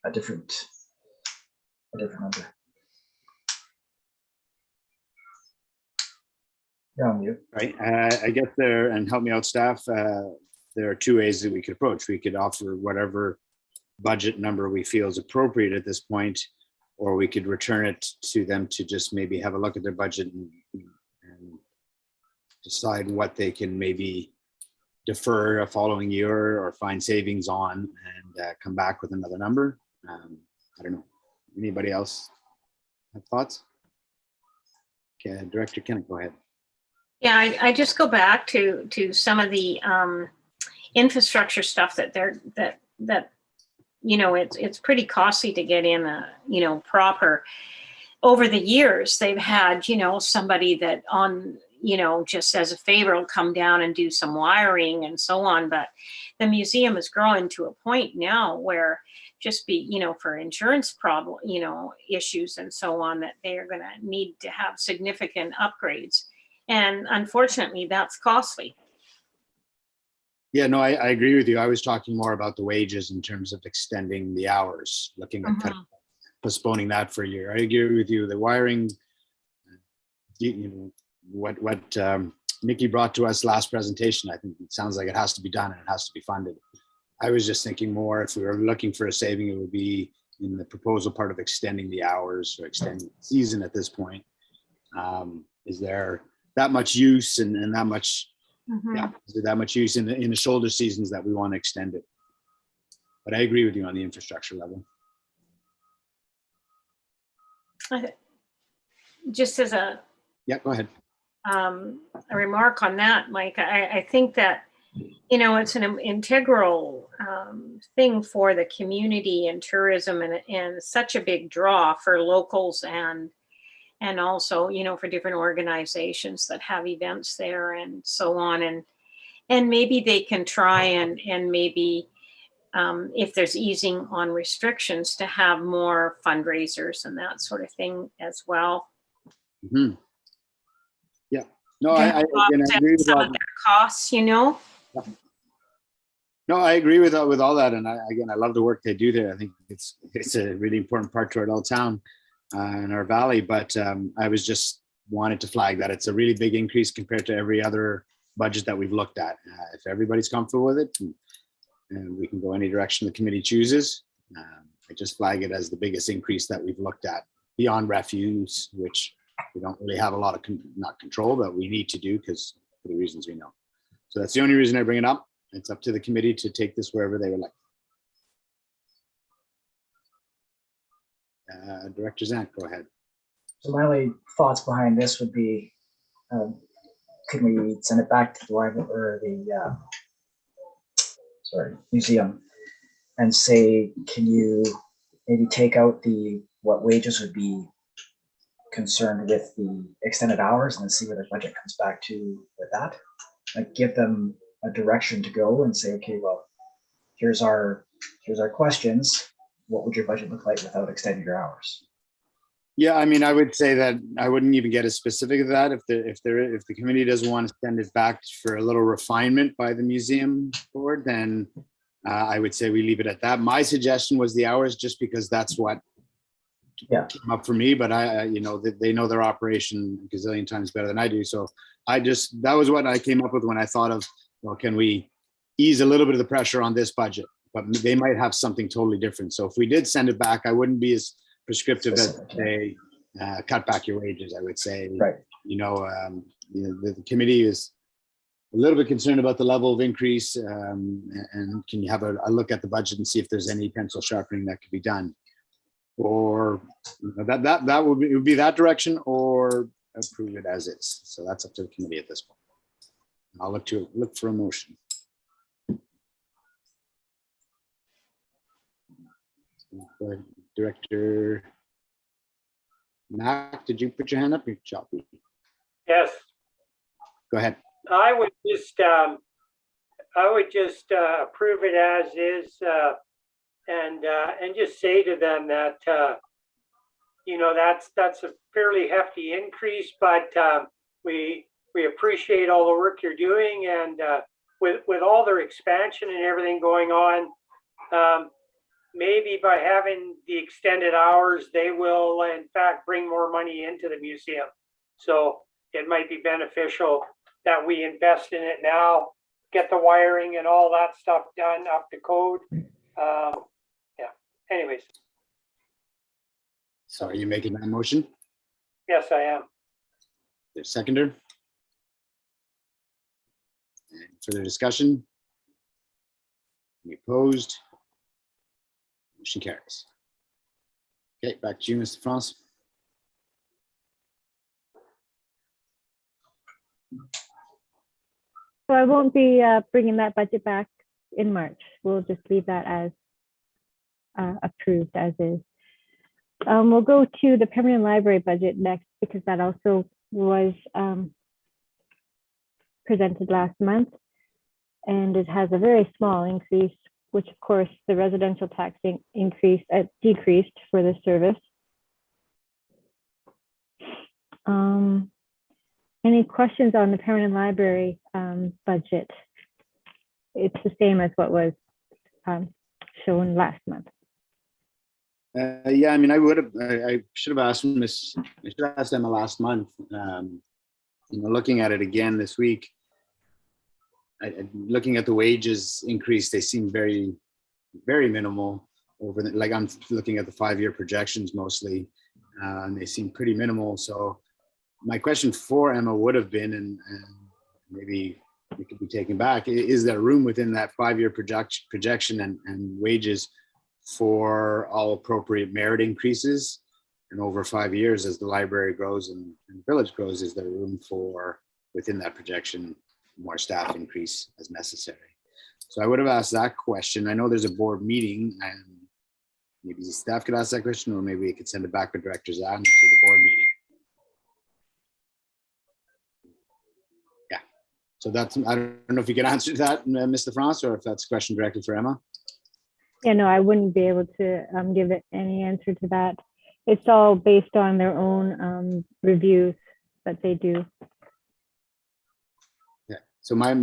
a different number? You're on mute. Right, I guess there, and help me out, staff. There are two ways that we could approach. We could offer whatever budget number we feel is appropriate at this point, or we could return it to them to just maybe have a look at their budget and decide what they can maybe defer a following year or find savings on, and come back with another number. I don't know. Anybody else have thoughts? Okay, Director Kenneth, go ahead. Yeah, I just go back to some of the infrastructure stuff that you know, it's pretty costly to get in you know, proper. Over the years, they've had, you know, somebody that on, you know, just as a favor will come down and do some wiring and so on. But the museum is growing to a point now where just be, you know, for insurance problem, you know, issues and so on, that they are going to need to have significant upgrades. And unfortunately, that's costly. Yeah, no, I agree with you. I was talking more about the wages in terms of extending the hours, looking at kind of postponing that for a year. I agree with you. The wiring, you know, what Nikki brought to us last presentation, I think it sounds like it has to be done and it has to be funded. I was just thinking more, if we were looking for a saving, it would be in the proposal part of extending the hours or extending the season at this point. Is there that much use and that much, yeah, is there that much use in the shoulder seasons that we want to extend it? But I agree with you on the infrastructure level. Just as a go ahead. A remark on that, Mike, I think that, you know, it's an integral thing for the community and tourism, and such a big draw for locals and also, you know, for different organizations that have events there and so on. And maybe they can try and maybe if there's easing on restrictions, to have more fundraisers and that sort of thing as well. Mm-hmm. Yeah, no, I agree with some of their costs, you know. No, I agree with all that, and I love the work they do there. I think it's a really important part to our little town and our valley. But I was just wanted to flag that it's a really big increase compared to every other budget that we've looked at. If everybody's comfortable with it, and we can go any direction the committee chooses, I just flag it as the biggest increase that we've looked at beyond refuse, which we don't really have a lot of not control, but we need to do because for the reasons we know. So that's the only reason I bring it up. It's up to the committee to take this wherever they would like. Director Zant, go ahead. So my only thoughts behind this would be, could we send it back to the library or the museum and say, can you maybe take out what wages would be concerned with the extended hours, and then see where the budget comes back to with that? Like, give them a direction to go and say, okay, well, here's our questions. What would your budget look like without extending your hours? Yeah, I mean, I would say that I wouldn't even get as specific as that. If the committee doesn't want to send it back for a little refinement by the museum board, then I would say we leave it at that. My suggestion was the hours, just because that's what came up for me, but you know, they know their operation a gazillion times better than I do. So that was what I came up with when I thought of, well, can we ease a little bit of the pressure on this budget? But they might have something totally different. So if we did send it back, I wouldn't be as prescriptive as they cut back your wages. I would say, Right. you know, the committee is a little bit concerned about the level of increase, and can you have a look at the budget and see if there's any pencil sharpening that could be done, or you know, that would be, it would be that direction, or approve it as is. So that's up to the committee at this point. I'll look for a motion. Director Mac, did you put your hand up? You're choppy. Yes, Go ahead. I would just approve it as is, and just say to them that you know, that's a fairly hefty increase, but we appreciate all the work you're doing, and with all their expansion and everything going on, maybe by having the extended hours, they will in fact bring more money into the museum. So it might be beneficial that we invest in it now, get the wiring and all that stuff done up to code. Yeah, anyways. So are you making that motion? Yes, I am. There's seconder. And further discussion? Any opposed? Motion carries. Okay, back to you, Mr. France. So I won't be bringing that budget back in March. We'll just leave that as approved as is. We'll go to the permanent library budget next, because that also was presented last month, and it has a very small increase, which of course the residential tax decreased for the service. Any questions on the permanent library budget? It's the same as what was shown last month. Yeah, I mean, I should have asked I should have asked Emma last month. You know, looking at it again this week, looking at the wages increase, they seem very, very minimal over the, like I'm looking at the 5-year projections mostly, and they seem pretty minimal. So my question for Emma would have been, and maybe it could be taken back, is there room within that 5-year projection and wages for all appropriate merit increases? And over 5 years, as the library grows and the village grows, is there room for, within that projection, more staff increase as necessary? So I would have asked that question. I know there's a board meeting, and maybe the staff could ask that question, or maybe we could send it back with directors on to the board meeting. Yeah, so that's, I don't know if you could answer that, Mr. France, or if that's a question directly for Emma. Yeah, no, I wouldn't be able to give it any answer to that. It's all based on their own reviews that they do. Yeah. So I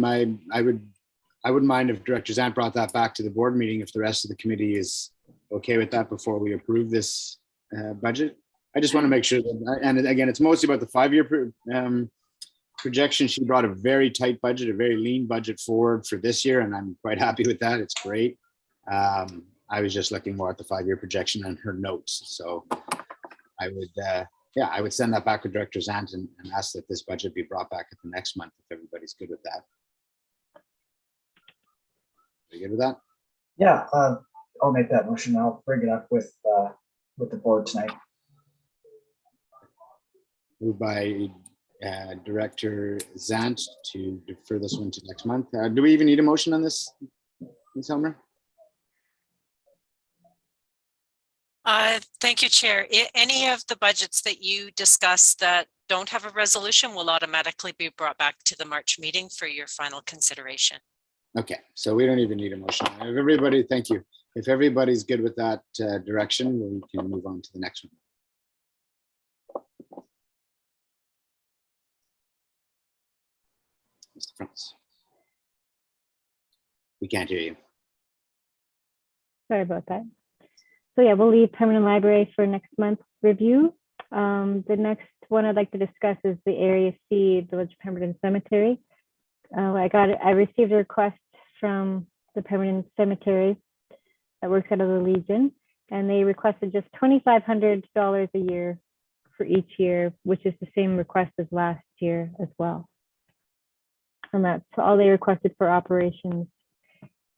wouldn't mind if Director Zant brought that back to the board meeting if the rest of the committee is okay with that before we approve this budget. I just want to make sure that, and again, it's mostly about the 5-year projection. She brought a very tight budget, a very lean budget forward for this year, and I'm quite happy with that. It's great. I was just looking more at the 5-year projection and her notes. So I would, yeah, I would send that back with Director Zant and ask that this budget be brought back at the next month if everybody's good with that. Are you good with that? Yeah, I'll make that motion. I'll bring it up with the board tonight. Moved by Director Zant to defer this one to next month. Do we even need a motion on this, Ms. Helmer? Thank you, Chair. Any of the budgets that you discussed that don't have a resolution will automatically be brought back to the March meeting for your final consideration. Okay, so we don't even need a motion. If everybody, thank you. If everybody's good with that direction, we can move on to the next one. Mr. France. We can't hear you. Sorry about that. So yeah, we'll leave permanent library for next month's review. The next one I'd like to discuss is the Area C Village of Pemberton Cemetery. I received a request from the Pemberton Cemetery that works out of the Legion, and they requested just $2,500 a year for each year, which is the same request as last year as well. And that's all they requested for operations.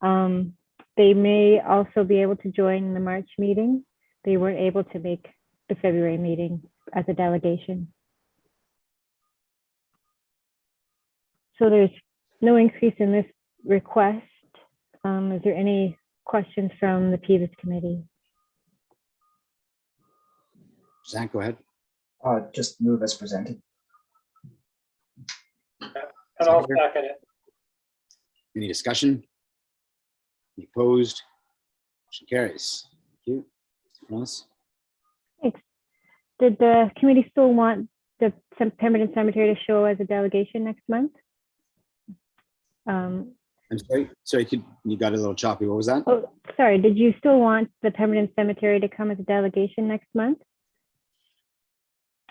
They may also be able to join the March meeting. They weren't able to make the February meeting as a delegation. So there's no increase in this request. Is there any questions from the Pdif committee? Zach, go ahead. Just move as presented. And I'll second it. Any discussion? Any opposed? Motion carries. Thank you. Ross? Thanks. Did the committee still want the Pemberton Cemetery to show as a delegation next month? I'm sorry, you got a little choppy. What was that? Oh, sorry. Did you still want the Pemberton Cemetery to come as a delegation next month?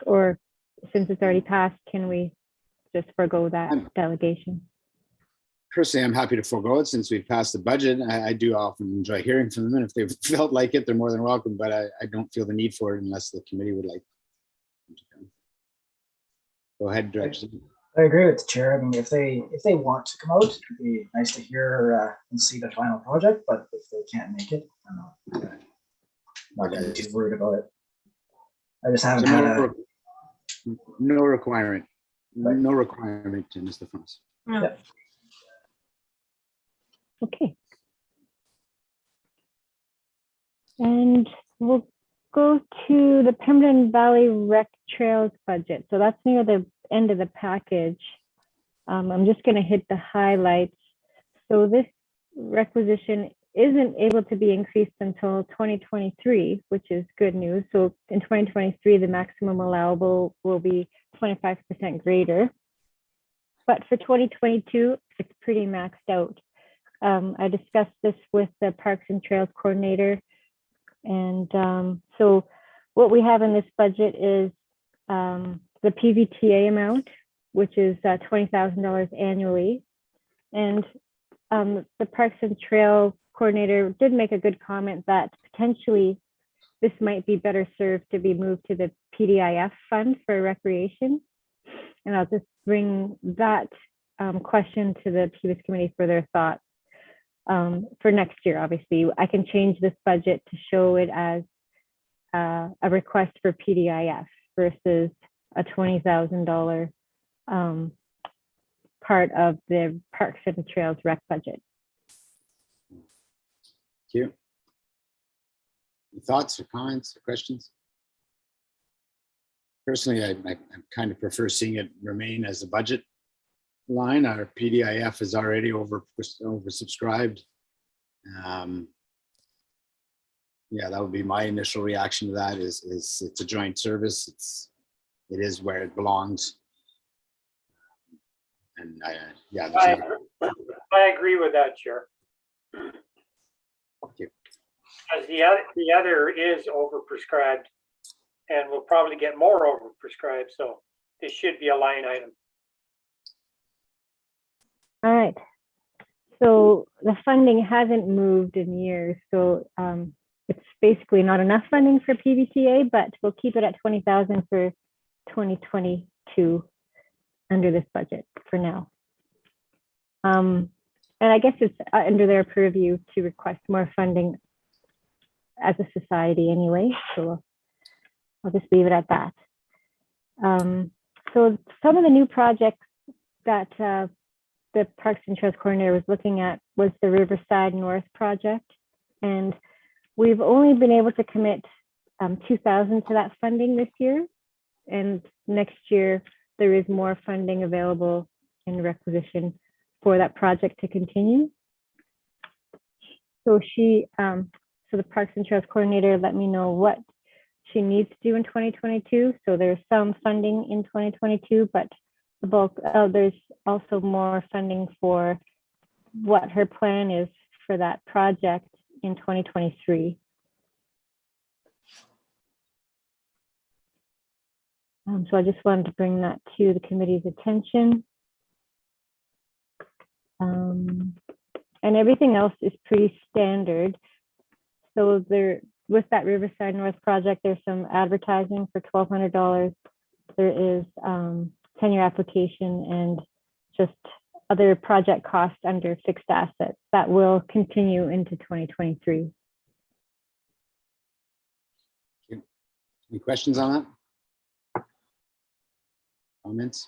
Or since it's already passed, can we just forego that delegation? Personally, I'm happy to forego it since we've passed the budget. I do often enjoy hearing from them, and if they felt like it, they're more than welcome, but I don't feel the need for it unless the committee would like. Go ahead, Director. I agree with the chair. I mean, if they want to come out, it'd be nice to hear and see the final project, but if they can't make it, I'm not gonna be too worried about it. I just haven't had no requirement. No requirement to Mr. Funds. Yep. Okay. And we'll go to the Pemberton Valley Rec Trails budget. So that's near the end of the package. I'm just going to hit the highlights. So this requisition isn't able to be increased until 2023, which is good news. So in 2023, the maximum allowable will be 25% greater. But for 2022, it's pretty maxed out. I discussed this with the Parks and Trails coordinator. And so what we have in this budget is the PVTA amount, which is $20,000 annually. And the Parks and Trails coordinator did make a good comment that potentially this might be better served to be moved to the Pdif Fund for recreation. And I'll just bring that question to the Pdif committee for their thoughts. For next year, obviously, I can change this budget to show it as a request for PDIF versus a $20,000 part of the Parks and Trails rec budget. Thank you. Any thoughts or comments or questions? Personally, I kind of prefer seeing it remain as a budget line. Our PDIF is already oversubscribed. Yeah, that would be my initial reaction to that. Is it's a joint service. It is where it belongs. And yeah, I agree with that, Chair. Thank you. As the other is overprescribed, and will probably get more overprescribed, so this should be a line item. All right. So the funding hasn't moved in years, so it's basically not enough funding for PVTA, but we'll keep it at $20,000 for 2022 under this budget for now. And I guess it's under their purview to request more funding as a society anyway, so I'll just leave it at that. So some of the new projects that the Parks and Trails coordinator was looking at was the Riverside North project, and we've only been able to commit $2,000 to that funding this year, and next year there is more funding available in requisition for that project to continue. So so the Parks and Trails coordinator let me know what she needs to do in 2022. So there's some funding in 2022, but the bulk, there's also more funding for what her plan is for that project in 2023. So I just wanted to bring that to the committee's attention. And everything else is pretty standard. So there, with that Riverside North project, there's some advertising for $1,200. There is 10-year application and just other project costs under fixed assets that will continue into 2023. Any questions on that? Comments?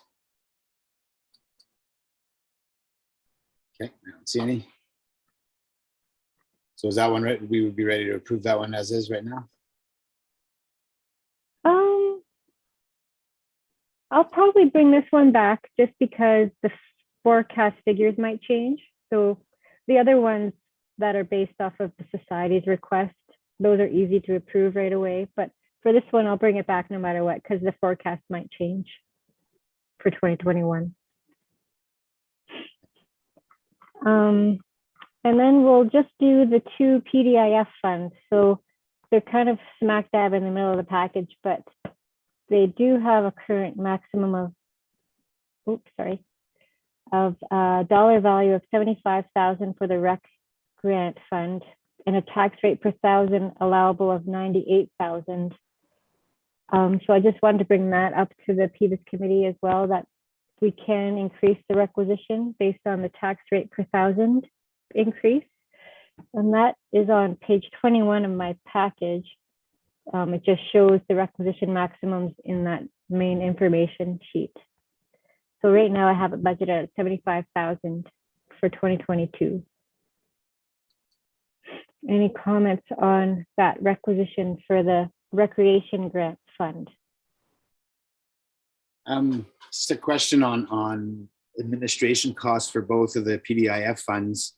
Okay, I don't see any. So is that one right? We would be ready to approve that one as is right now? I'll probably bring this one back just because the forecast figures might change. So the other ones that are based off of the society's request, those are easy to approve right away. But for this one, I'll bring it back no matter what, because the forecast might change for 2021. And then we'll just do the 2 PDIF funds. So they're kind of smack dab in the middle of the package, but they do have a current maximum of, dollar value of $75,000 for the rec grant fund and a tax rate per thousand allowable of $98,000. So I just wanted to bring that up to the Pdif committee as well, that we can increase the requisition based on the tax rate per thousand increase. And that is on page 21 of my package. It just shows the requisition maximums in that main information sheet. So right now I have it budgeted at $75,000 for 2022. Any comments on that requisition for the recreation grant fund? Just a question on administration costs for both of the PDIF funds.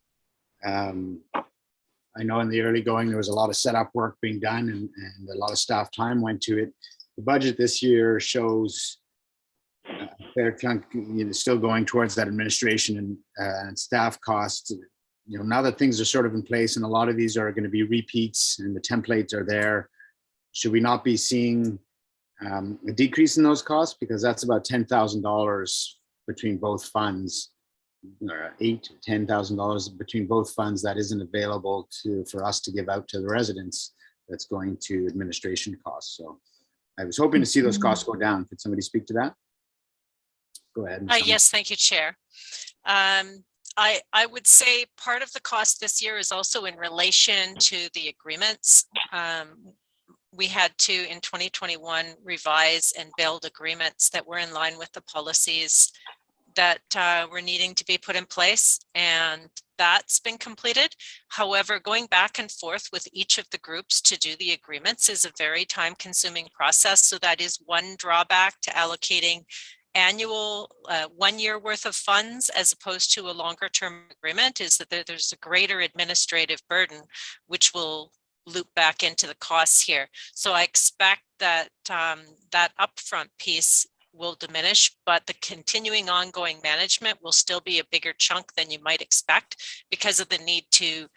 I know in the early going, there was a lot of setup work being done and a lot of staff time went to it. The budget this year shows a fair chunk, still going towards that administration and staff costs. Now that things are sort of in place and a lot of these are going to be repeats and the templates are there, should we not be seeing a decrease in those costs? Because that's about $10,000 between both funds. Or $8,000 to $10,000 between both funds that isn't available for us to give out to the residents. That's going to administration costs. So I was hoping to see those costs go down. Could somebody speak to that? Go ahead. Yes, thank you, Chair. I would say part of the cost this year is also in relation to the agreements. We had to, in 2021, revise and build agreements that were in line with the policies that were needing to be put in place, and that's been completed. However, going back and forth with each of the groups to do the agreements is a very time-consuming process. So that is one drawback to allocating annual 1 year worth of funds as opposed to a longer term agreement, is that there's a greater administrative burden, which will loop back into the costs here. So I expect that that upfront piece will diminish, but the continuing ongoing management will still be a bigger chunk than you might expect because of the need to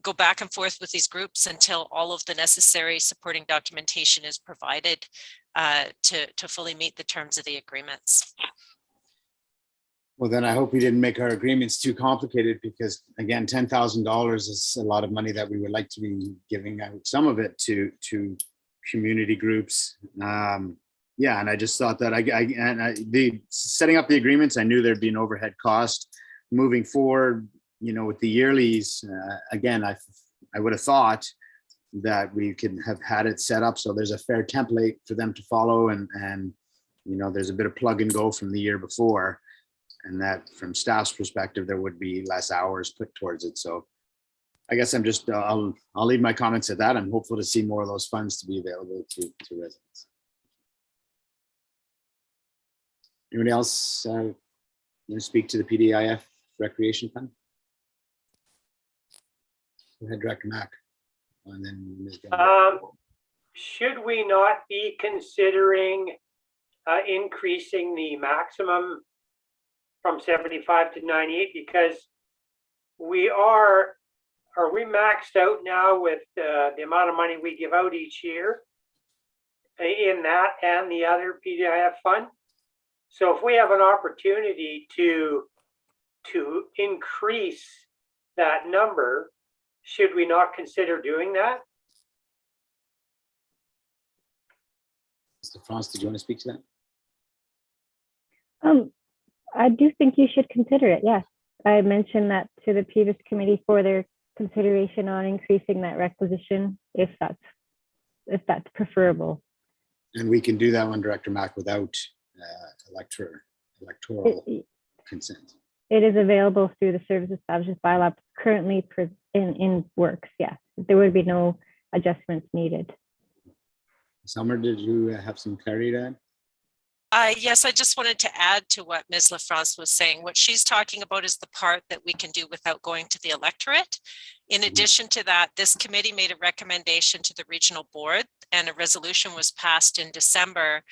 go back and forth with these groups until all of the necessary supporting documentation is provided to fully meet the terms of the agreements. Well, then I hope we didn't make our agreements too complicated, because again, $10,000 is a lot of money that we would like to be giving out some of it to community groups. Yeah, and I just thought that setting up the agreements, I knew there'd be an overhead cost moving forward. With the yearlies, again, I would have thought that we could have had it set up so there's a fair template for them to follow, and there's a bit of plug and go from the year before, and that from staff's perspective there would be less hours put towards it. So I guess I'm just I'll leave my comments at that. I'm hopeful to see more of those funds to be available to residents. Anybody else speak to the PDIF Recreation Fund? Go ahead, Director Mack. And then Ms. Should we not be considering increasing the maximum from 75 to 98? Because are we maxed out now with the amount of money we give out each year? in that and the other Pdif fund. So if we have an opportunity to increase that number, should we not consider doing that? Mr. France, did you want to speak to that? I do think you should consider it. Yes, I mentioned that to the Pdif committee for their consideration on increasing that requisition if that's preferable. And we can do that one, Director Mack, without electoral consent. It is available through the service establishment bylaw currently in works. Yes, there would be no adjustments needed. Summer, did you have some clarity to Yes, I just wanted to add to what Ms. LaFrance was saying. What she's talking about is the part that we can do without going to the electorate. In addition to that, this committee made a recommendation to the regional board, and a resolution was passed in December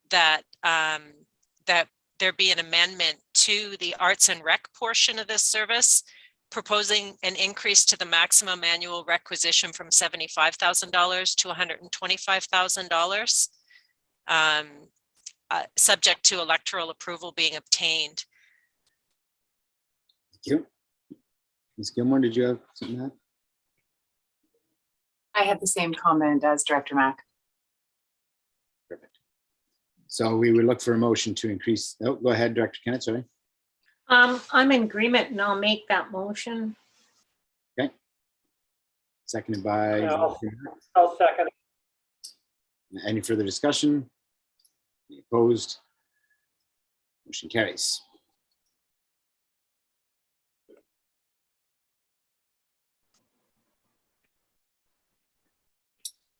that that there be an amendment to the arts and rec portion of this service, proposing an increase to the maximum annual requisition from $75,000 to $125,000. Subject to electoral approval being obtained. Thank you. Ms. Gilmore, did you have something to add? I had the same comment as Director Mack. Perfect. So we would look for a motion to increase. Oh, go ahead, Director Kennett, sorry. I'm in agreement and I'll make that motion. Okay. Seconded by. I'll second. Any further discussion? Any opposed? Motion carries.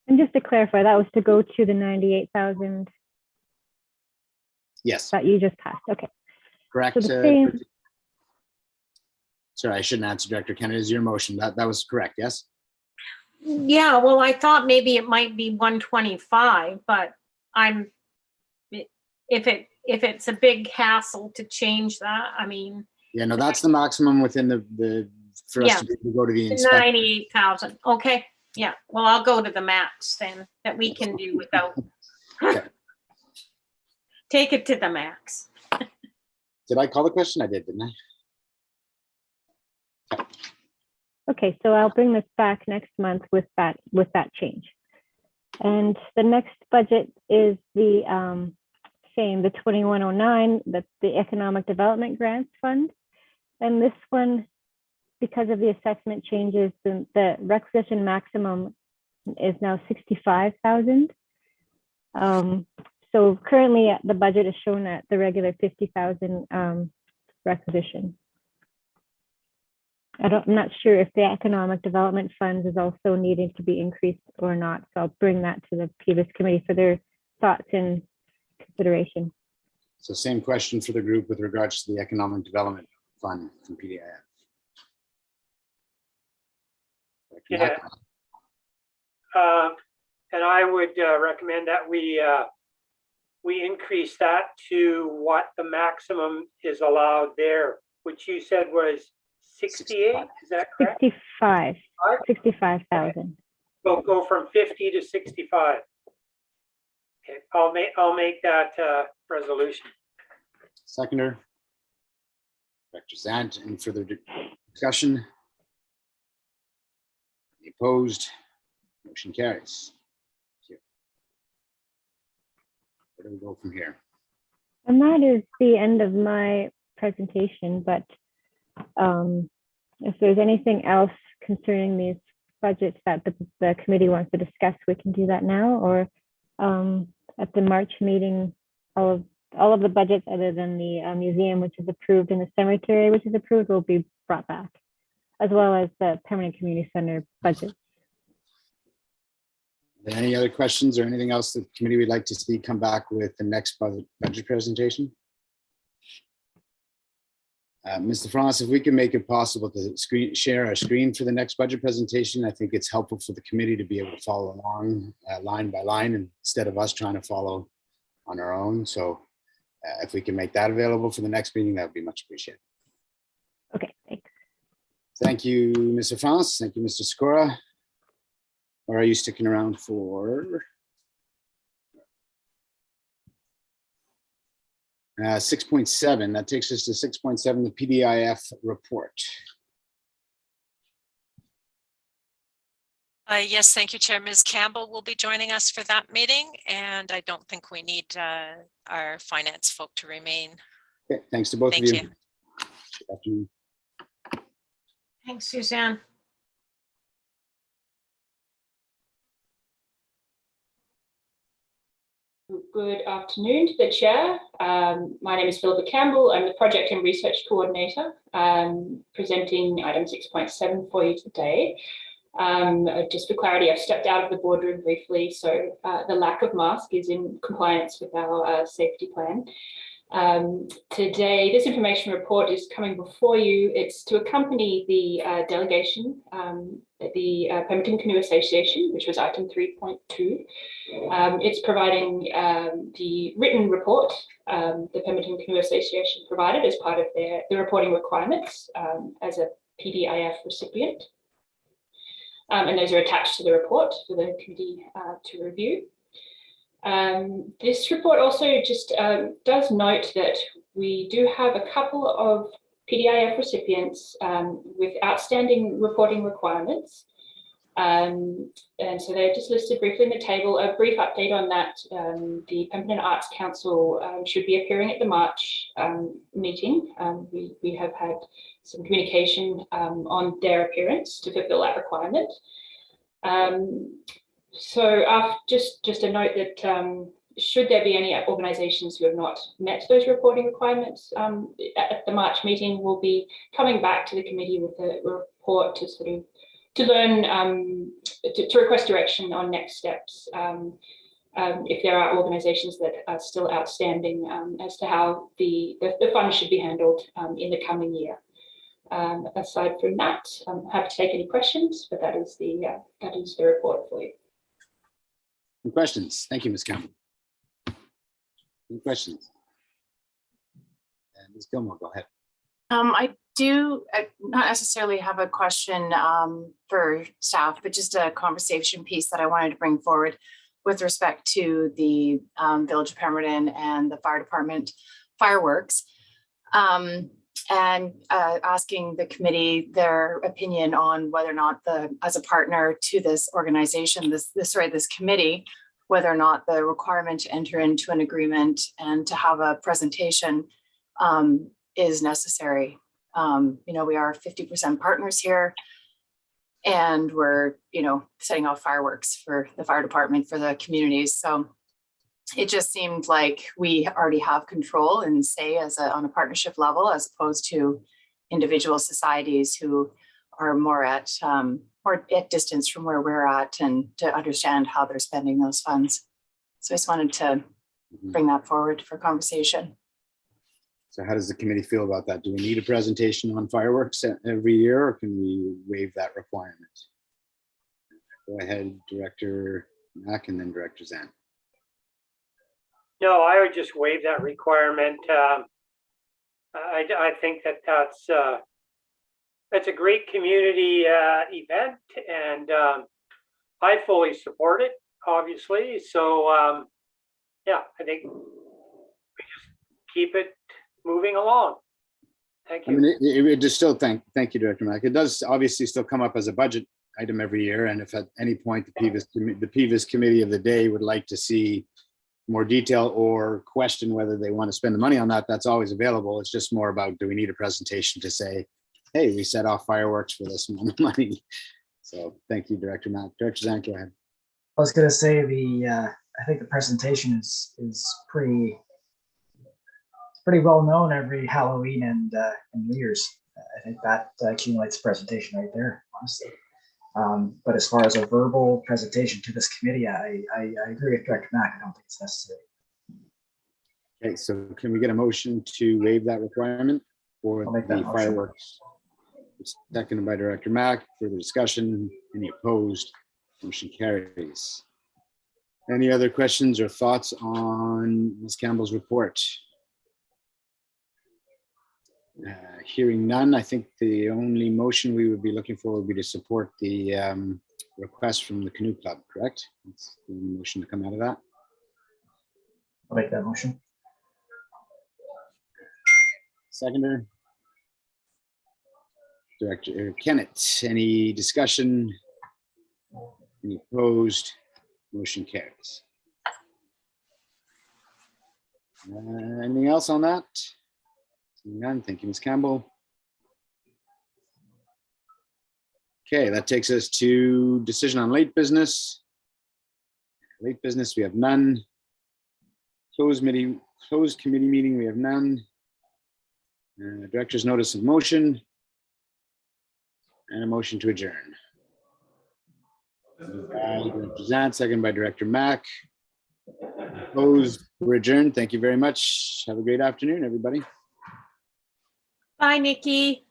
And just to clarify, that was to go to the 98,000 Yes, that you just passed. Okay. correct. So the same, Sorry, I shouldn't answer, Director Kennedy. Is your motion? That was correct, yes? Yeah, well, I thought maybe it might be 125, but if it's a big hassle to change that, I mean. Yeah, no, that's the maximum within the for us Yeah. to be able to go to the inspector. 98,000. Okay. Yeah. Well, I'll go to the max then that we can do without. Okay. Take it to the max. Did I call the question? I did, didn't I? okay, so I'll bring this back next month with that change. And the next budget is the same, the 2109, that's the Economic Development Grants Fund. And this one, because of the assessment changes, the requisition maximum is now 65,000. So currently the budget is shown at the regular 50,000 requisition. I'm not sure if the Economic Development Funds is also needing to be increased or not. So I'll bring that to the Pdif committee for their thoughts and consideration. So same question for the group with regards to the Economic Development Fund from PDIF. Yeah. And I would recommend that we increase that to what the maximum is allowed there, which you said was 68, is that correct? 65,000. We'll go from 50 to 65. Okay, I'll make that resolution. Seconder. Director Zant, any further discussion? Any opposed? Motion carries. Thank you. Where do we go from here? And that is the end of my presentation, but if there's anything else concerning these budgets that the committee wants to discuss, we can do that now, or at the March meeting, all of the budgets other than the museum, which is approved, and the cemetery, which is approved, will be brought back, as well as the permanent community center budget. Any other questions or anything else that the committee would like to see come back with the next budget presentation? Mr. France, if we can make it possible to share our screen for the next budget presentation, I think it's helpful for the committee to be able to follow along line by line instead of us trying to follow on our own. So if we can make that available for the next meeting, that would be much appreciated. Okay, thanks. Thank you, Mr. France. Thank you, Mr. Skora. Or are you sticking around for 6.7, that takes us to 6.7, the PDIF report. Yes, thank you, Chair. Ms. Campbell will be joining us for that meeting, and I don't think we need our finance folk to remain. Okay, thanks to both Thank of you. you. Good afternoon. Thanks, Suzanne. Good afternoon to the chair. My name is Philippa Campbell. I'm the project and research coordinator, presenting item 6.7 for you today. Just for clarity, I've stepped out of the boardroom briefly, so the lack of mask is in compliance with our safety plan. Today, this information report is coming before you. It's to accompany the delegation at the Pemberton Canoe Association, which was item 3.2. It's providing the written report the Pemberton Canoe Association provided as part of the reporting requirements as a PDIF recipient. And those are attached to the report for the committee to review. This report also just does note that we do have a couple of PDIF recipients with outstanding reporting requirements. And so they're just listed briefly in the table. A brief update on that, the Pemberton Arts Council should be appearing at the March meeting. We have had some communication on their appearance to fulfill that requirement. So just a note that should there be any organisations who have not met those reporting requirements at the March meeting, we'll be coming back to the committee with a report to sort of learn to request direction on next steps if there are organisations that are still outstanding as to how the funds should be handled in the coming year. Aside from that, I'm happy to take any questions, but that is the report for you. Any questions? Thank you, Ms. Campbell. Any questions? Ms. Gilmore, go ahead. I do not necessarily have a question for staff, but just a conversation piece that I wanted to bring forward with respect to the Village of Pemberton and the fire department fireworks. And asking the committee their opinion on whether or not as a partner to this organization, this committee, whether or not the requirement to enter into an agreement and to have a presentation is necessary. We are 50% partners here, and we're, setting off fireworks for the fire department, for the communities. So it just seemed like we already have control and say on a partnership level, as opposed to individual societies who are more at distance from where we're at, and to understand how they're spending those funds. So I just wanted to bring that forward for conversation. So how does the committee feel about that? Do we need a presentation on fireworks every year, or can we waive that requirement? Go ahead, Director Mack, and then Director Zan. No, I would just waive that requirement. I think that's a great community event, and I fully support it, obviously. So yeah, I think we just keep it moving along. Thank you. I mean, it would just still thank you, Director Mack. It does obviously still come up as a budget item every year, and if at any point the PVIS committee of the day would like to see more detail or question whether they want to spend the money on that, that's always available. It's just more about, do we need a presentation to say, hey, we set off fireworks for this amount of money? So thank you, Director Mack. Director Zan, go ahead. I was going to say I think the presentation is pretty well known every Halloween and New Year's. I think that accumulates presentation right there, honestly. But as far as a verbal presentation to this committee, I agree with Director Mack. I don't think it's necessary. Okay, so can we get a motion to waive that requirement for the fireworks? Seconded by Director Mack. Further discussion? Any opposed? Motion carries. Any other questions or thoughts on Ms. Campbell's report? Hearing none, I think the only motion we would be looking for would be to support the request from the Canoe Club, correct? That's the only motion to come out of that. I'll make that motion. Seconder. Director Kennett, any discussion? Any opposed? Motion carries. Anything else on that? Seeing none, thank you, Ms. Campbell. Okay, that takes us to decision on late business. Late business, we have none. Closed committee meeting, we have none. Director's notice of motion. And a motion to adjourn. Director Zant, second by Director Mack. Opposed, we're adjourned. Thank you very much. Have a great afternoon, everybody. Bye, Nikki.